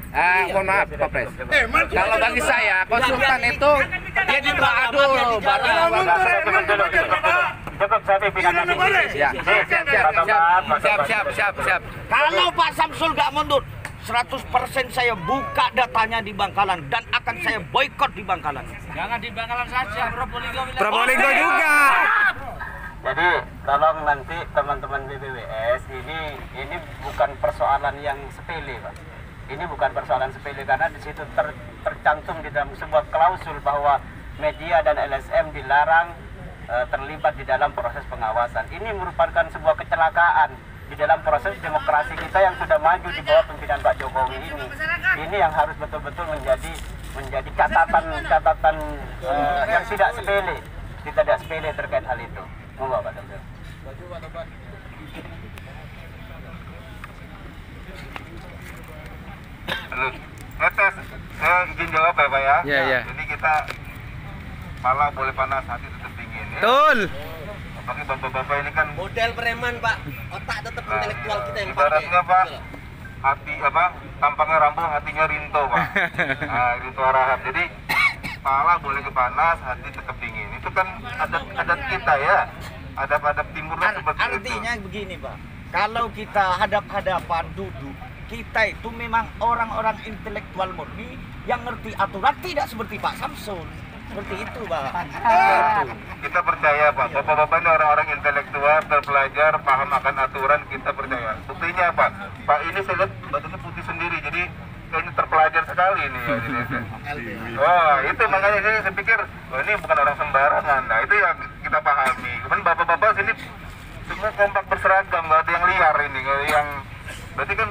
mohon maaf Pak Pres. Kalau bagi saya konsultan itu dia ditelaah dulu baru. Cukup saya pimpinan komisi. Ya. Siap. Kalau Pak Samsul nggak mundur, 100% saya buka datanya di Bangkalan dan akan saya boykot di Bangkalan. Jangan di Bangkalan saja, Probolinggo juga. Jadi tolong nanti teman-teman BPWS, ini bukan persoalan yang sepele Pak. Ini bukan persoalan sepele karena di situ tercantum di dalam sebuah klausul bahwa media dan LSM dilarang terlibat di dalam proses pengawasan. Ini merupakan sebuah kecelakaan di dalam proses demokrasi kita yang sudah maju di bawah pimpinan Pak Jokowi ini. Ini yang harus betul-betul menjadi catatan yang tidak sepele terkait hal itu. Monggo Pak Samsul. Ngetes, saya izin jawab ya Pak ya. Iya. Jadi kita kepala boleh panas, hati tetap dingin ya. Betul. Apalagi bapak-bapak ini kan model preman, Pak. Otak tetap intelektual kita yang pakai. ibaratnya Pak, hati tampangnya rambu, hatinya rinto Pak. Nah, rinto Arahap. Jadi kepala boleh kepanas, hati tetap dingin. Itu kan adat kita ya. Adab-adab timurnya seperti itu. Artinya begini Pak, kalau kita hadap-hadapan duduk, kita itu memang orang-orang intelektual murni yang ngerti aturan, tidak seperti Pak Samsul. Seperti itu Pak. Kita percaya Pak, bapak-bapak ini orang-orang intelektual, terpelajar, paham akan aturan, kita percaya. Buktinya Pak, Pak ini saya lihat badannya putih sendiri, jadi kayaknya terpelajar sekali ini ya. Oh itu makanya saya pikir, oh, ini bukan orang sembarangan. Nah itu yang kita pahami. Kemudian bapak-bapak sini semua kompak berseragam, nggak ada yang liar ini, yang berarti kan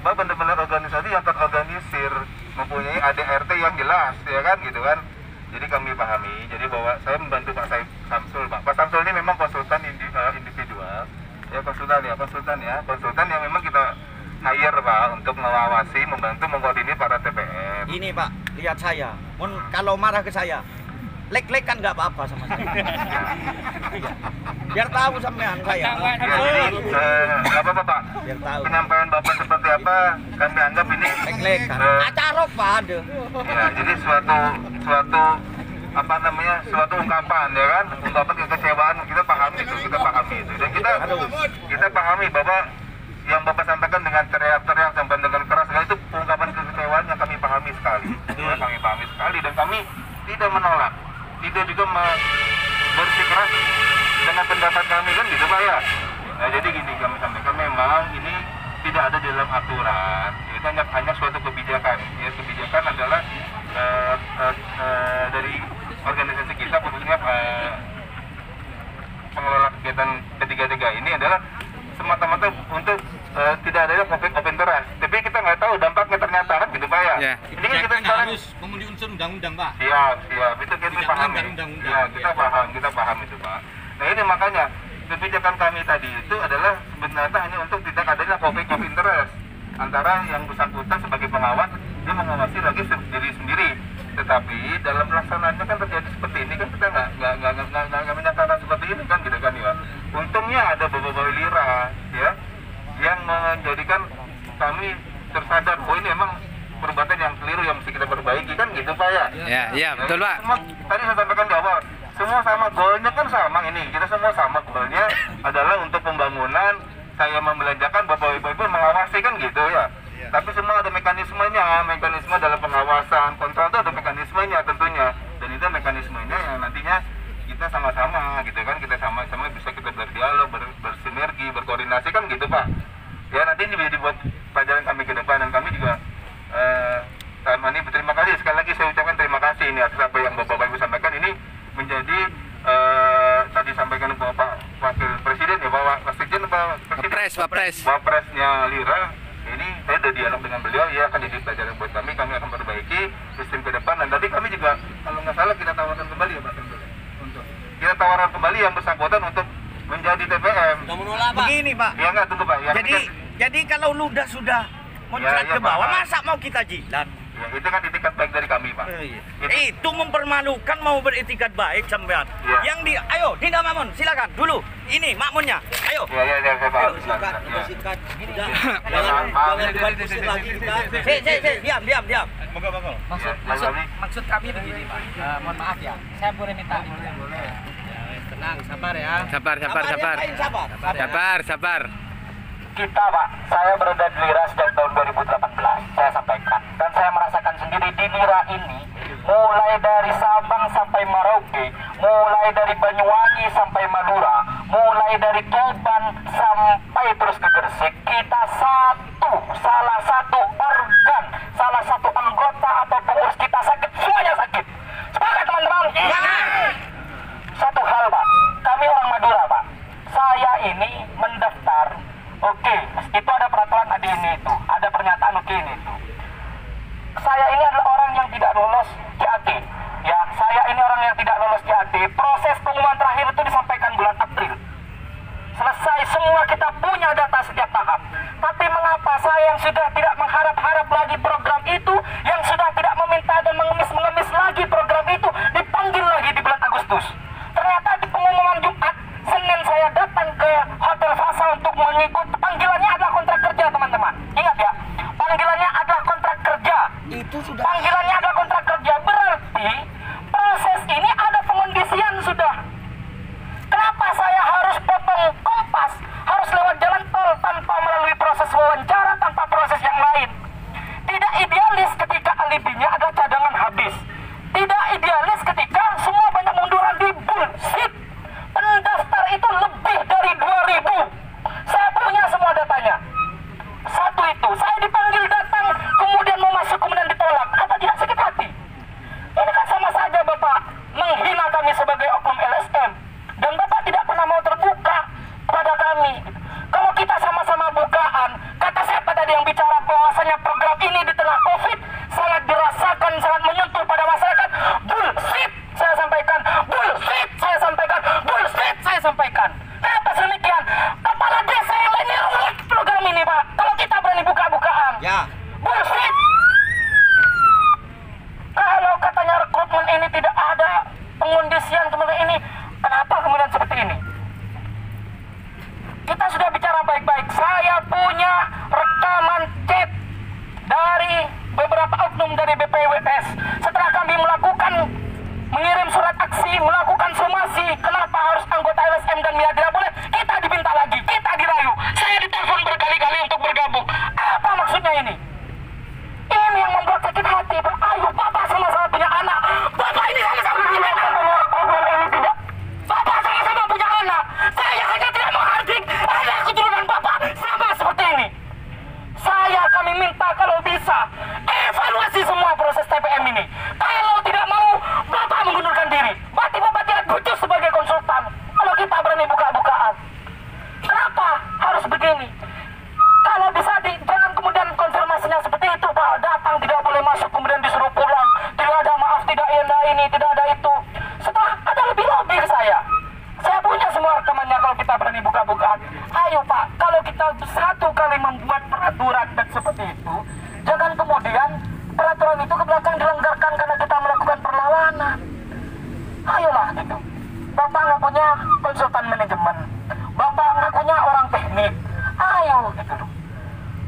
Bapak benar-benar organisasi yang terorganisir, mempunyai ADRT yang jelas, ya kan gitu kan. Jadi kami pahami, jadi bahwa saya membantu Pak Samsul, Pak Samsul ini memang konsultan individual, konsultan yang memang kita hire Pak untuk mengawasi, membantu mengkoordinir para TPM. Ini Pak, lihat saya, kalau marah ke saya, Lek-lek kan nggak apa-apa sama saya. Iya. Biar tahu sampean saya. Jadi nggak apa-apa Pak. Biar tahu. Penyampaian Bapak seperti apa kami anggap ini Lek-lek kan. Acara Pak ada. ya, jadi suatu apa namanya, suatu ungkapan ya kan, ungkapan kekecewaan, kita pahami itu dan kita pahami bahwa yang Bapak sampaikan dengan teriak-teriak sampai dengan keras itu ungkapan kekecewaan yang kami pahami sekali ya, kami pahami sekali dan kami tidak menolak, tidak juga bersikeras dengan pendapat kami kan gitu Pak ya. Nah jadi gini, kami sampaikan memang ini tidak ada dalam aturan, itu hanya suatu kebijakan ya. Kebijakan adalah dari organisasi kita, khususnya pengelola kegiatan ketiga ini adalah semata-mata untuk tidak adanya konflik of interest. Tapi kita nggak tahu dampaknya ternyata kan gitu Pak ya. Ini kan kita sekarang harus memenuhi unsur undang-undang Pak. Siap, itu kita paham. Ya, kita paham itu Pak. Nah ini makanya kebijakan kami tadi itu adalah sebenarnya hanya untuk tidak adanya konflik of interest antara yang bersangkutan sebagai pengawas, dia mengawasi lagi diri sendiri. Tetapi dalam pelaksanaannya kan terjadi seperti ini kan, kita nggak menyangkakan seperti ini kan gitu kan ya. Untungnya ada beberapa lira ya yang menjadikan kami tersadar bahwa ini emang perbuatan yang keliru yang mesti kita perbaiki kan gitu Pak ya. Ya betul Pak. Tadi saya sampaikan di awal, semua sama goalnya kan sama ini, kita semua sama goalnya adalah untuk pembangunan. Saya membelanjakan, Bapak Ibu mengawasi kan gitu ya. Tapi semua ada mekanismenya, mekanisme dalam pengawasan, kontrol itu ada mekanismenya tentunya. Dan itu mekanismenya yang nantinya kita sama-sama gitu kan, kita sama-sama bisa kita berdialog, bersinergi, berkoordinasi kan gitu Pak. Ya nanti ini bisa dibuat pelajaran kami ke depan, dan kami juga kami berterima kasih, sekali lagi saya ucapkan terima kasih ini atas apa yang Bapak Ibu sampaikan. Ini menjadi tadi sampaikan Bapak Wakil Presiden ya, Bapak Presiden, Wapresnya Lira. Ini saya sudah dialog dengan beliau, ya akan jadi pelajaran buat kami akan perbaiki sistem ke depan. Dan tadi kami juga kalau nggak salah kita tawarkan kembali ya Pak, kita tawarkan kembali yang bersangkutan untuk menjadi TPM. Begini Pak. Ya nggak, tunggu Pak. Ya, jadi kalau ludah sudah muncrat ke bawah, masa mau kita jilat? Ya, itu kan itikat baik dari kami Pak. Itu mempermalukan, mau beretikat baik sampean. Ya. Ayo Dinda Makmun, silakan dulu. Ini makmunnya. Ayo. Ya, saya paham. Sikat. Diam. Maksud kami begini Pak. Mohon maaf ya, saya boleh minta. Tenang, sabar ya. Sabar. Kita Pak, saya berada di Lira sejak tahun 2018, saya sampaikan. Dan saya merasakan sendiri di Lira ini, mulai dari Sabang sampai Merauke, mulai dari Banyuwangi sampai Madura, mulai dari Tuban sampai terus ke Gresik, kita salah satu organ, salah satu anggota atau pengurus kita sakit, semuanya sakit. Sepakat teman-teman? Satu hal Pak, kami orang Madura Pak, saya ini mendaftar. Oke, itu ada peraturan tadi ini itu, ada pernyataan ini itu. Saya ini adalah orang yang tidak lolos CAT. Ya, saya ini orang yang tidak lolos CAT. Proses pengumuman terakhir itu disampaikan bulan April. Selesai semua, kita punya data setiap tahap. Tapi mengapa saya yang sudah tidak mengharap-harap lagi program itu, yang sudah tidak meminta dan mengemis-mengemis lagi program itu, dipanggil lagi di bulan Agustus. Ternyata di pengumuman Jumat, Senin saya datang ke Hotel Fasa untuk mengikuti. Panggilannya adalah kontrak kerja teman-teman. Ingat ya, panggilannya adalah kontrak kerja. Panggilannya adalah kontrak kerja, berarti proses ini ada pengondisian sudah. Kenapa saya harus potong kompas, harus lewat jalan tol tanpa melalui proses wawancara, tanpa proses yang lain? Tidak idealis ketika alibinya adalah cadangan habis. Tidak idealis ketika semua banyak munduran di bullshit. Pendaftar itu lebih dari 2.000. Saya punya semua datanya. Satu itu, saya dipanggil datang, kemudian mau masuk, kemudian ditolak. Apa tidak sakit hati? Ini kan sama saja Bapak menghina kami sebagai oknum LSM. Dan Bapak tidak pernah mau terbuka kepada kami. Kalau kita sama-sama bukaan, kata siapa tadi yang bicara bahwasanya program ini di tengah COVID sangat dirasakan, sangat menyentuh pada masyarakat. Bullshit, saya sampaikan. Bullshit, saya sampaikan. Bullshit, saya sampaikan. Kenapa demikian? Kepala desa yang lain ruwet program ini Pak. Kalau kita berani buka-bukaan. Ya. Bullshit. Kalau katanya rekrutmen ini tidak ada kami minta kalau bisa evaluasi semua proses TPM ini. Kalau tidak mau, Bapak mengundurkan diri. Berarti Bapak tidak butuh sebagai konsultan. Kalau kita berani buka-bukaan, kenapa harus begini? Kalau bisa jangan kemudian konfirmasinya seperti itu, Pak. Datang tidak boleh masuk, kemudian disuruh pulang. Tidak ada maaf, tidak ada ini, tidak ada itu. Setelah ada lebih ke saya. Saya punya semua rekamannya kalau kita berani buka-bukaan. Ayo Pak, kalau kita satu kali membuat peraturan dan seperti itu, jangan kemudian peraturan itu ke belakang dilanggarkan karena kita melakukan perlawanan. Ayolah gitu. Bapak nggak punya konsultan manajemen, Bapak nggak punya orang teknik. Ayo gitu.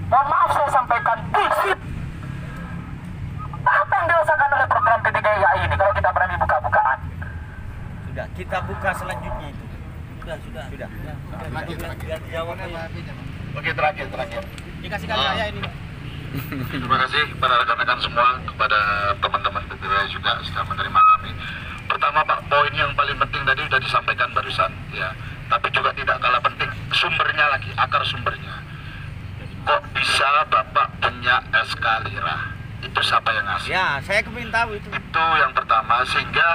Mohon maaf saya sampaikan, bullshit. Apa yang dirasakan oleh program P3GAI ini kalau kita berani buka-bukaan? Sudah, kita buka selanjutnya itu. Sudah. Biar dijawab aja. Oke, terakhir. Dikasih kali saya ini. Terima kasih kepada rekan-rekan semua, kepada teman-teman PPWS juga sudah menerima kami. Pertama Pak, poin yang paling penting tadi sudah disampaikan barusan, ya. Tapi juga tidak kalah penting sumbernya lagi, akar sumbernya. Kok bisa Bapak punya SK Lira? Itu siapa yang ngasih? Ya, saya kepingin tahu itu. Itu yang pertama, sehingga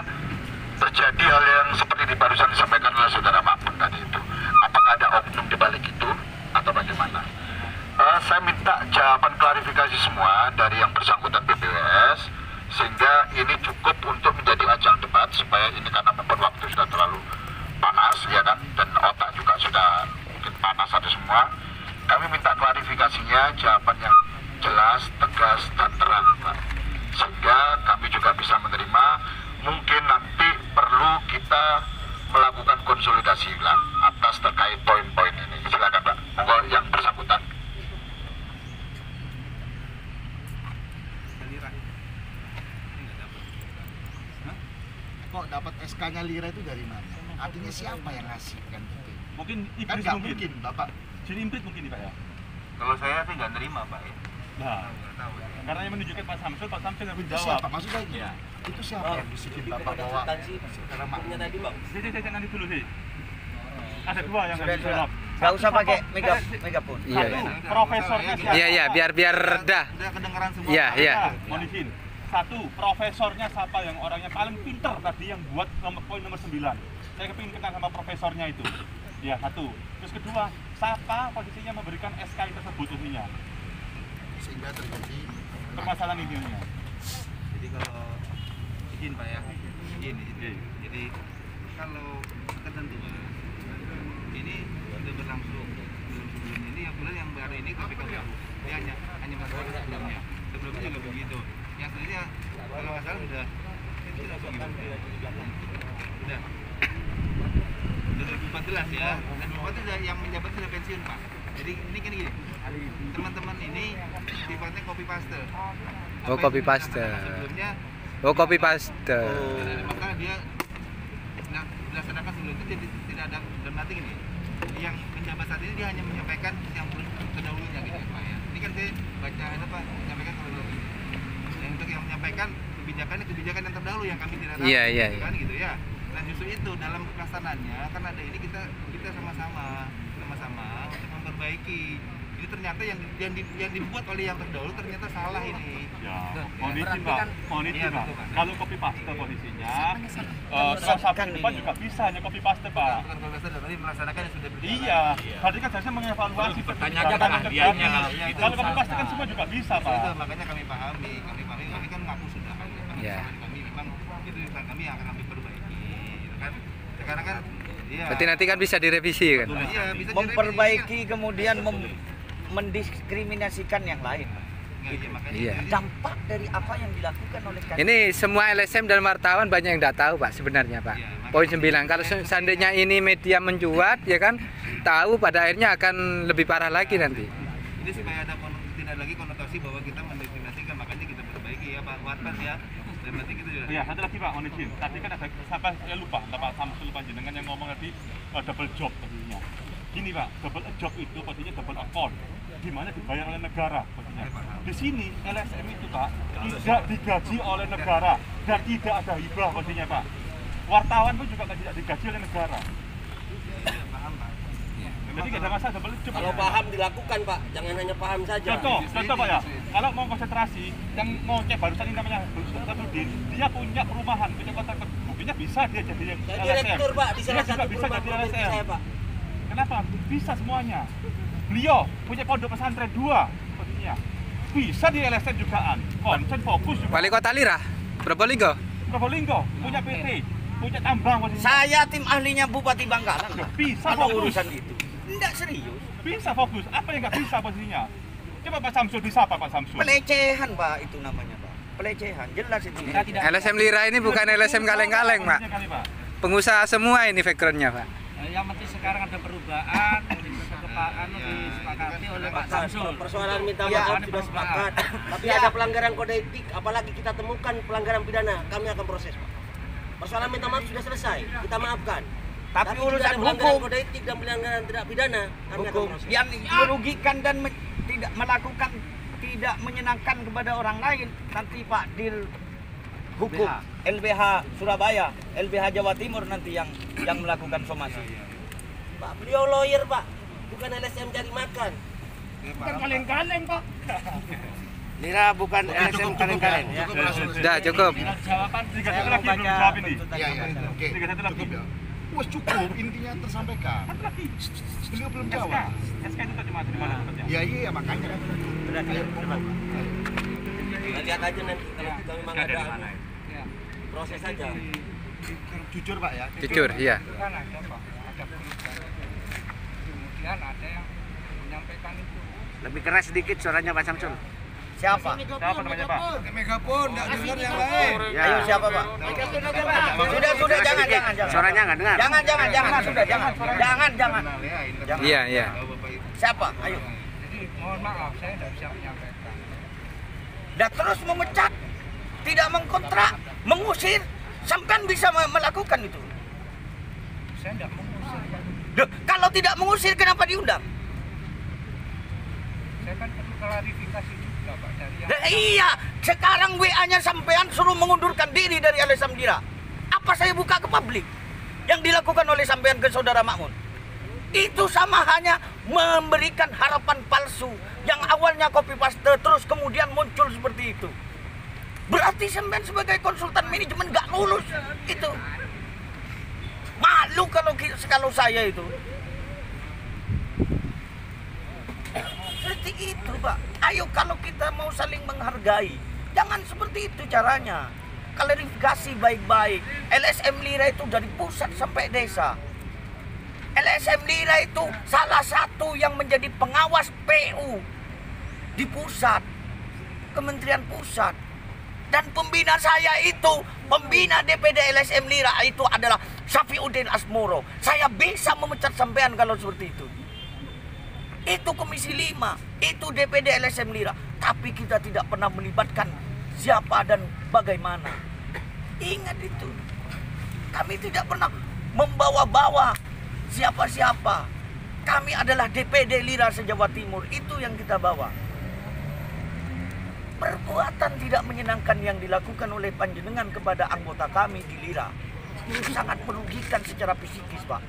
terjadi hal yang seperti di barusan disampaikan oleh saudara Makmun tadi itu. Apakah ada oknum di balik itu atau bagaimana? Saya minta jawaban klarifikasi semua dari yang bersangkutan PPWS, sehingga ini cukup untuk menjadi ajang debat, supaya ini karena membuat waktu sudah terlalu panas ya kan, dan otak juga sudah mungkin panas ada semua. Kami minta klarifikasinya, jawaban yang jelas, tegas, dan terang Pak, sehingga kami juga bisa menerima. Mungkin nanti perlu kita melakukan konsolidasi ulang atas terkait poin-poin ini. Silakan Pak, monggo yang bersangkutan. Kok dapat SK-nya Lira itu dari mana? Artinya siapa yang ngasih kan gitu? Mungkin Kan Iblis nggak mungkin. mungkin Bapak. Jadi imprit mungkin nih Pak ya. Kalau saya sih nggak nerima Pak ya. Nah, karena yang menunjukkan Pak Samsul harus Itu jawab. siapa? Maksudnya Iya. itu siapa yang bisikin Bapak bahwa secara makmum? tadi Bang. Jadi nanti dulu sih. Ada dua yang Sudah. harus jawab. Gak usah pakai megapun. Satu, profesornya siapa? Iya, biar reda. Udah kedengeran semua. Iya. Mohon izin. Satu, profesornya siapa yang orangnya paling pinter tadi yang buat poin nomor 9. Saya kepingin kenal sama profesornya itu. Ya, satu. Terus kedua, siapa posisinya memberikan SK tersebut umumnya? Sehingga terjadi Permasalahan ini umumnya. Jadi kalau izin Pak ya, izin. Jadi kalau ketentuan ini sudah berlangsung sebelum ini, yang bulan yang baru ini KPK baru. Dia hanya masalah sebelumnya juga begitu. Yang sebenarnya kalau nggak salah sudah 2014 ya. Dan 2014 sudah yang menjabat sudah pensiun Pak. Jadi ini kan gini, teman-teman ini sifatnya copy paste. Oh, copy paste. Sebelumnya Oh, copy paste. maka dia dilaksanakan sebelumnya tidak ada, dan nanti ini yang menjabat saat ini dia hanya menyampaikan yang terdahulunya gitu Pak ya. Ini kan saya baca ada Pak menyampaikan terdahulu. Yang untuk yang menyampaikan kebijakan yang terdahulu yang kami tidak tahu. Iya. Kan gitu ya. Dan justru itu dalam pelaksanaannya kan ada ini kita sama-sama untuk memperbaiki. Ini ternyata yang dibuat oleh yang terdahulu ternyata salah ini. Ya, mohon izin Pak. Iya, betul, Pak. Kalau copy paste posisinya, transaksi depan juga bisa hanya copy paste Pak. Bukan kalau tadi melaksanakan yang sudah berjalan. Iya, berarti kan saya mengevaluasi Bertanya aja kan ahlianya. Kalau copy paste kan semua juga bisa Itu Pak. makanya kami pahami kan ngaku sudah kan. Iya. Kami memang itu yang kami yang akan kami perbaiki, gitu kan. Sekarang kan iya. Berarti nanti kan bisa direvisi kan? Iya, bisa Memperbaiki kemudian mendiskriminasikan yang lain. Iya. Dampak dari apa yang dilakukan oleh Ini semua LSM dan wartawan banyak yang tidak tahu Pak sebenarnya Pak. Poin 9. Kalau seandainya ini media mencuat ya kan, tahu pada akhirnya akan lebih parah lagi nanti. Ini supaya ada tidak lagi konotasi bahwa kita mendiskriminasikan, makanya kita perbaiki ya Pak Warpas ya. Dan nanti kita juga. Iya, satu lagi Pak, mohon izin. Tadi kan ada sampai saya lupa, Pak Samsul Panjenengan yang ngomong tadi double job tadinya. Gini Pak, double job itu posisinya double account, di mana dibayar oleh negara posisinya. Di sini LSM itu Pak tidak digaji oleh negara dan tidak ada hibah posisinya Pak. Wartawan pun juga tidak digaji oleh negara. Paham Pak. Jadi nggak ada masalah, coba. Kalau paham dilakukan Pak, jangan hanya paham saja. Contoh Pak ya, kalau mau konsentrasi, yang mau cek barusan ini namanya Safrudin, dia punya perumahan, punya kontrak, buktinya bisa dia jadi Saya LSM. direktur Pak di salah Dia juga satu bisa jadi perumahan LSM. saya Pak. Kenapa? Bisa semuanya. Beliau punya pondok pesantren 2 posisinya. Bisa di LSM jugaan. Konsen fokus juga. Wali Kota Lira, Probolinggo. Probolinggo punya PT, punya tambang posisinya. Saya tim ahlinya Bupati Bangkalan. Bisa Kalau fokus. urusan itu. Enggak serius. Bisa fokus. Apa yang nggak bisa posisinya? Coba Pak Samsul bisa apa Pak Samsul? Pelecehan Pak itu namanya Pak. Pelecehan jelas itu. LSM Lira ini bukan LSM kaleng-kaleng, Pak. Pengusaha semua ini backgroundnya, Pak. Yang penting sekarang ada perubahan, disepakati oleh Pak Samsul. Persoalan minta maaf sudah sepakat, tapi ada pelanggaran kode etik, apalagi kita temukan pelanggaran pidana, kami akan proses Pak. Persoalan minta maaf sudah selesai, kita maafkan. Tapi urusan ada pelanggaran hukum, kode etik dan pelanggaran tidak pidana, kami akan hukum proses. yang merugikan dan tidak melakukan tidak menyenangkan kepada orang lain, nanti Pak Dir hukum LBH Surabaya, LBH Jawa Timur nanti yang melakukan somasi. Pak, beliau lawyer Pak, bukan LSM cari makan. Bukan kaleng-kaleng Pak. Lira bukan LSM kaleng-kaleng. Sudah cukup. Jawaban 3 satu lagi belum jawab ini. Iya, oke. 3 satu lagi. Cukup ya. Wes cukup, intinya tersampaikan. Beliau belum jawab. SK itu cuma di mana tempatnya? Iya, makanya kan. Ayo, monggo. Lihat aja nanti kalau memang ada proses saja. Jujur Pak ya. Jujur, iya. Kan ada Pak, ada perubahan. Kemudian ada yang menyampaikan itu. Lebih keras sedikit suaranya Pak Samsul. Siapa? Siapa namanya Pak? Megapun, enggak dengar yang lain. Ya. Ayo siapa Pak? Sudah jangan. Suaranya nggak dengar. Jangan sudah jangan. Iya, iya. Siapa? Ayo. Jadi mohon maaf saya tidak bisa menyampaikan. Dan terus memecat, tidak mengkontrak, mengusir, sampean bisa melakukan itu. Saya tidak mengusir. Duh, kalau tidak mengusir kenapa diundang? Saya kan perlu klarifikasi juga Pak dari yang Nah, iya, sekarang WA-nya sampean suruh mengundurkan diri dari LSM Lira. Apa saya buka ke publik? Yang dilakukan oleh sampean ke saudara Makmun. Itu sama hanya memberikan harapan palsu yang awalnya copy paste terus kemudian muncul seperti itu. Berarti sampean sebagai konsultan manajemen nggak lulus itu. Malu kalau saya itu. Seperti itu Pak. Ayo kalau kita mau saling menghargai, jangan seperti itu caranya. Klarifikasi baik-baik. LSM Lira itu dari pusat sampai desa. LSM Lira itu salah satu yang menjadi pengawas PU di pusat, Kementerian Pusat. Dan pembina saya itu, pembina DPD LSM Lira itu adalah Syafiuddin Asmoro. Saya bisa memecat sampean kalau seperti itu. Itu Komisi 5, itu DPD LSM Lira. Tapi kita tidak pernah melibatkan siapa dan bagaimana. Ingat itu. Kami tidak pernah membawa-bawa siapa-siapa. Kami adalah DPD Lira se-Jawa Timur. Itu yang kita bawa. Perbuatan tidak menyenangkan yang dilakukan oleh panjenengan kepada anggota kami di Lira sangat merugikan secara psikis Pak.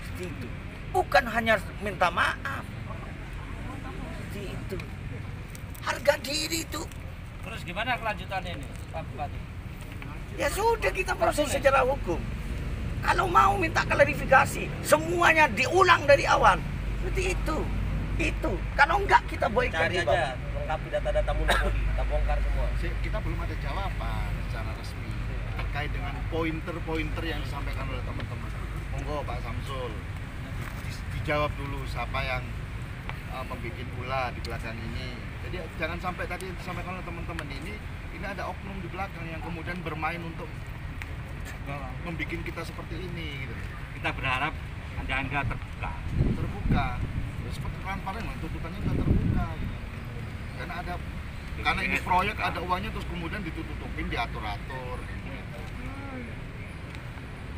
Seperti itu. Bukan hanya minta maaf. Seperti itu. Harga diri itu. Terus gimana kelanjutannya ini Pak Bupati? Ya sudah kita proses secara hukum. Kalau mau minta klarifikasi, semuanya diulang dari awal. Seperti itu. Itu. Kalau enggak kita boycott Cari aja lengkapi data-data monopoli, kita bongkar semua. Kita belum ada jawaban secara resmi terkait dengan pointer-pointer yang disampaikan oleh teman-teman. Monggo Pak Samsul dijawab dulu siapa yang membuat ulah di belakang ini. Jadi jangan sampai tadi disampaikan oleh teman-teman ini ada oknum di belakang yang kemudian bermain untuk membuat kita seperti ini gitu. Kita berharap Anda terbuka. Seperti transparan, tuntutannya sudah terbuka gitu. Karena ini proyek ada uangnya terus kemudian ditutupin, diatur-atur gitu.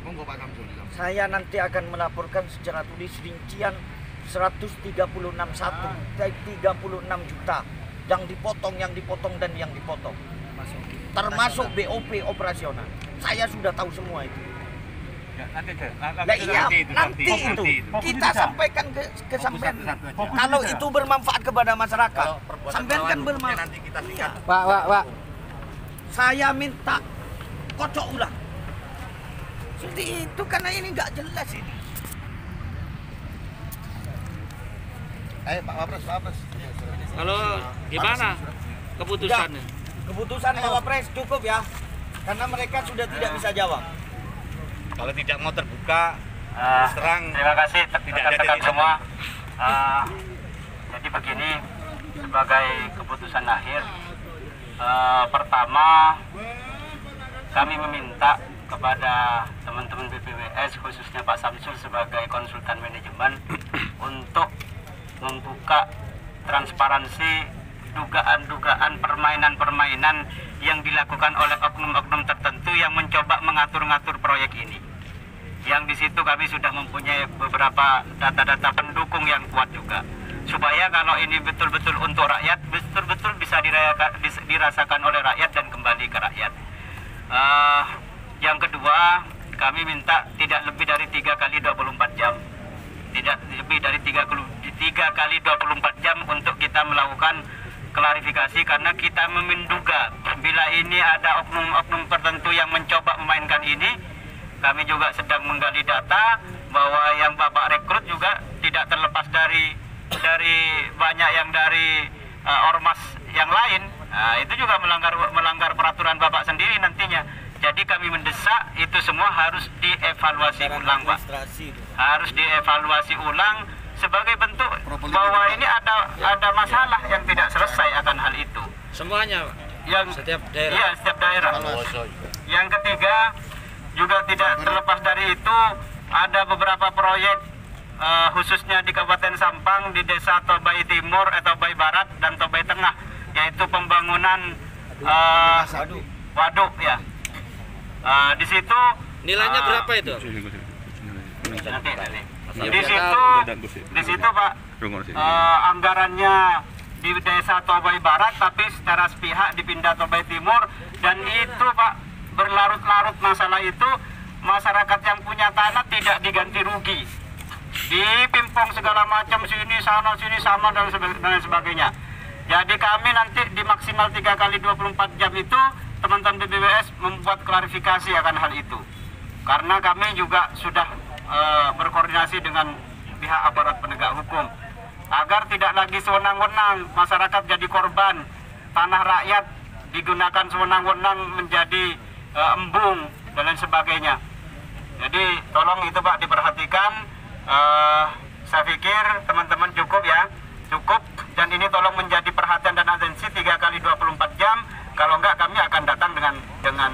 Monggo Pak Samsul. Saya nanti akan melaporkan secara tulis rincian 136 juta yang dipotong dan yang dipotong. Termasuk BOP operasional. Saya sudah tahu semua itu. Nah iya, nanti itu kita sampaikan ke sampean. Kalau itu bermanfaat kepada masyarakat, sampean kan bermanfaat. Pak. Saya minta kocok ulang. Seperti itu karena ini nggak jelas ini. Pak Wapres. Kalau gimana keputusannya? Keputusan Pak Wapres cukup ya, karena mereka sudah tidak bisa jawab. Kalau tidak mau terbuka, terus terang. Terima kasih rekan-rekan semua. Jadi begini, sebagai keputusan akhir, pertama kami meminta kepada teman-teman BPWS, khususnya Pak Samsul sebagai konsultan manajemen, untuk membuka transparansi dugaan-dugaan permainan-permainan yang dilakukan oleh oknum-oknum tertentu yang mencoba mengatur-ngatur proyek ini. Yang di situ kami sudah mempunyai beberapa data-data pendukung yang kuat juga. Supaya kalau ini betul-betul untuk rakyat, betul-betul bisa dirasakan oleh rakyat dan kembali ke rakyat. Yang kedua, kami minta tidak lebih dari 3 kali 24 jam. Tidak lebih dari 3 kali 24 jam untuk kita melakukan klarifikasi, karena kita menduga bila ini ada oknum-oknum tertentu yang mencoba memainkan ini. Kami juga sedang menggali data bahwa yang Bapak rekrut juga tidak terlepas dari banyak yang dari ormas yang lain. Nah, itu juga melanggar peraturan Bapak sendiri nantinya. Jadi kami mendesak itu semua harus dievaluasi ulang, Pak. Harus dievaluasi ulang sebagai bentuk bahwa ini ada masalah yang tidak selesai akan hal itu. Semuanya, Pak? Setiap daerah? Iya, setiap daerah. Yang ketiga, juga tidak terlepas dari itu, ada beberapa proyek khususnya di Kabupaten Sampang, di Desa Tobai Timur, Tobai Barat, dan Tobai Tengah, yaitu pembangunan waduk ya. Di situ nilainya berapa itu? Nanti. Di situ Pak, anggarannya di Desa Tobai Barat, tapi secara sepihak dipindah Tobai Timur, dan itu Pak, berlarut-larut masalah itu, masyarakat yang punya tanah tidak diganti rugi, dipimpong segala macam, sini sama dan sebagainya. Jadi kami nanti di maksimal 3 kali 24 jam itu, teman-teman BPWS membuat klarifikasi akan hal itu, karena kami juga sudah berkoordinasi dengan pihak aparat penegak hukum agar tidak lagi sewenang-wenang masyarakat jadi korban, tanah rakyat digunakan sewenang-wenang menjadi embung dan lain sebagainya. Jadi tolong itu Pak diperhatikan. Saya pikir teman-teman cukup ya, cukup, dan ini tolong menjadi perhatian dan atensi 3 kali 24 jam. Kalau enggak kami akan datang dengan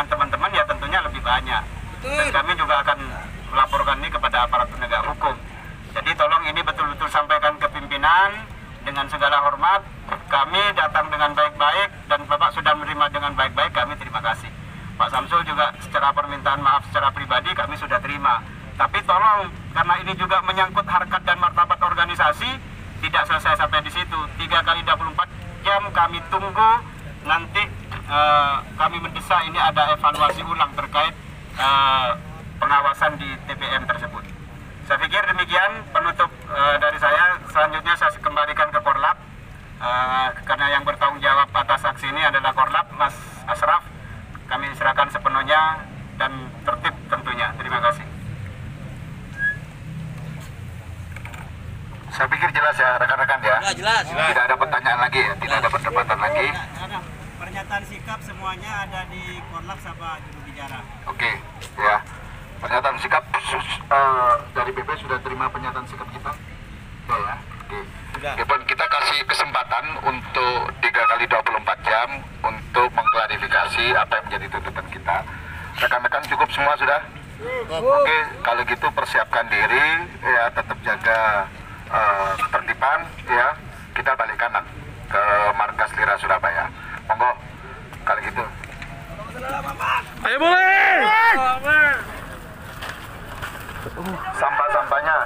teman-teman ya, tentunya lebih banyak. Dan kami juga akan melaporkan ini kepada aparat penegak hukum. Jadi tolong ini betul-betul sampaikan ke pimpinan dengan segala hormat. Kami datang dengan baik-baik dan Bapak sudah menerima dengan baik-baik, kami terima kasih. Pak Samsul juga secara permintaan maaf secara pribadi kami sudah terima. Tapi tolong, karena ini juga menyangkut harkat dan martabat organisasi, tidak selesai sampai di situ. 3 kali 24 jam kami tunggu, nanti kami mendesak ini ada evaluasi ulang terkait pengawasan di TPM tersebut. Saya pikir demikian penutup dari saya. Selanjutnya saya kembalikan ke Korlap, karena yang bertanggung jawab atas aksi ini adalah Korlap, Mas Asraf. Kami serahkan sepenuhnya dan tertib tentunya. Terima kasih. Saya pikir jelas ya rekan-rekan ya. Jelas. Tidak ada pertanyaan lagi ya, tidak ada perdebatan lagi. Pernyataan sikap semuanya ada di Korlap sama juru bicara. Oke, ya. Pernyataan sikap dari BP sudah terima pernyataan sikap kita. Oke ya. Oke. Kita kasih kesempatan untuk 3 kali 24 jam untuk mengklarifikasi apa yang menjadi tuntutan kita. Rekan-rekan cukup semua sudah? Oke, kalau gitu persiapkan diri ya, tetap jaga ketertiban ya. Kita balik kanan ke markas Lira Surabaya. Monggo kalau gitu. Ayo boleh. Sampah-sampahnya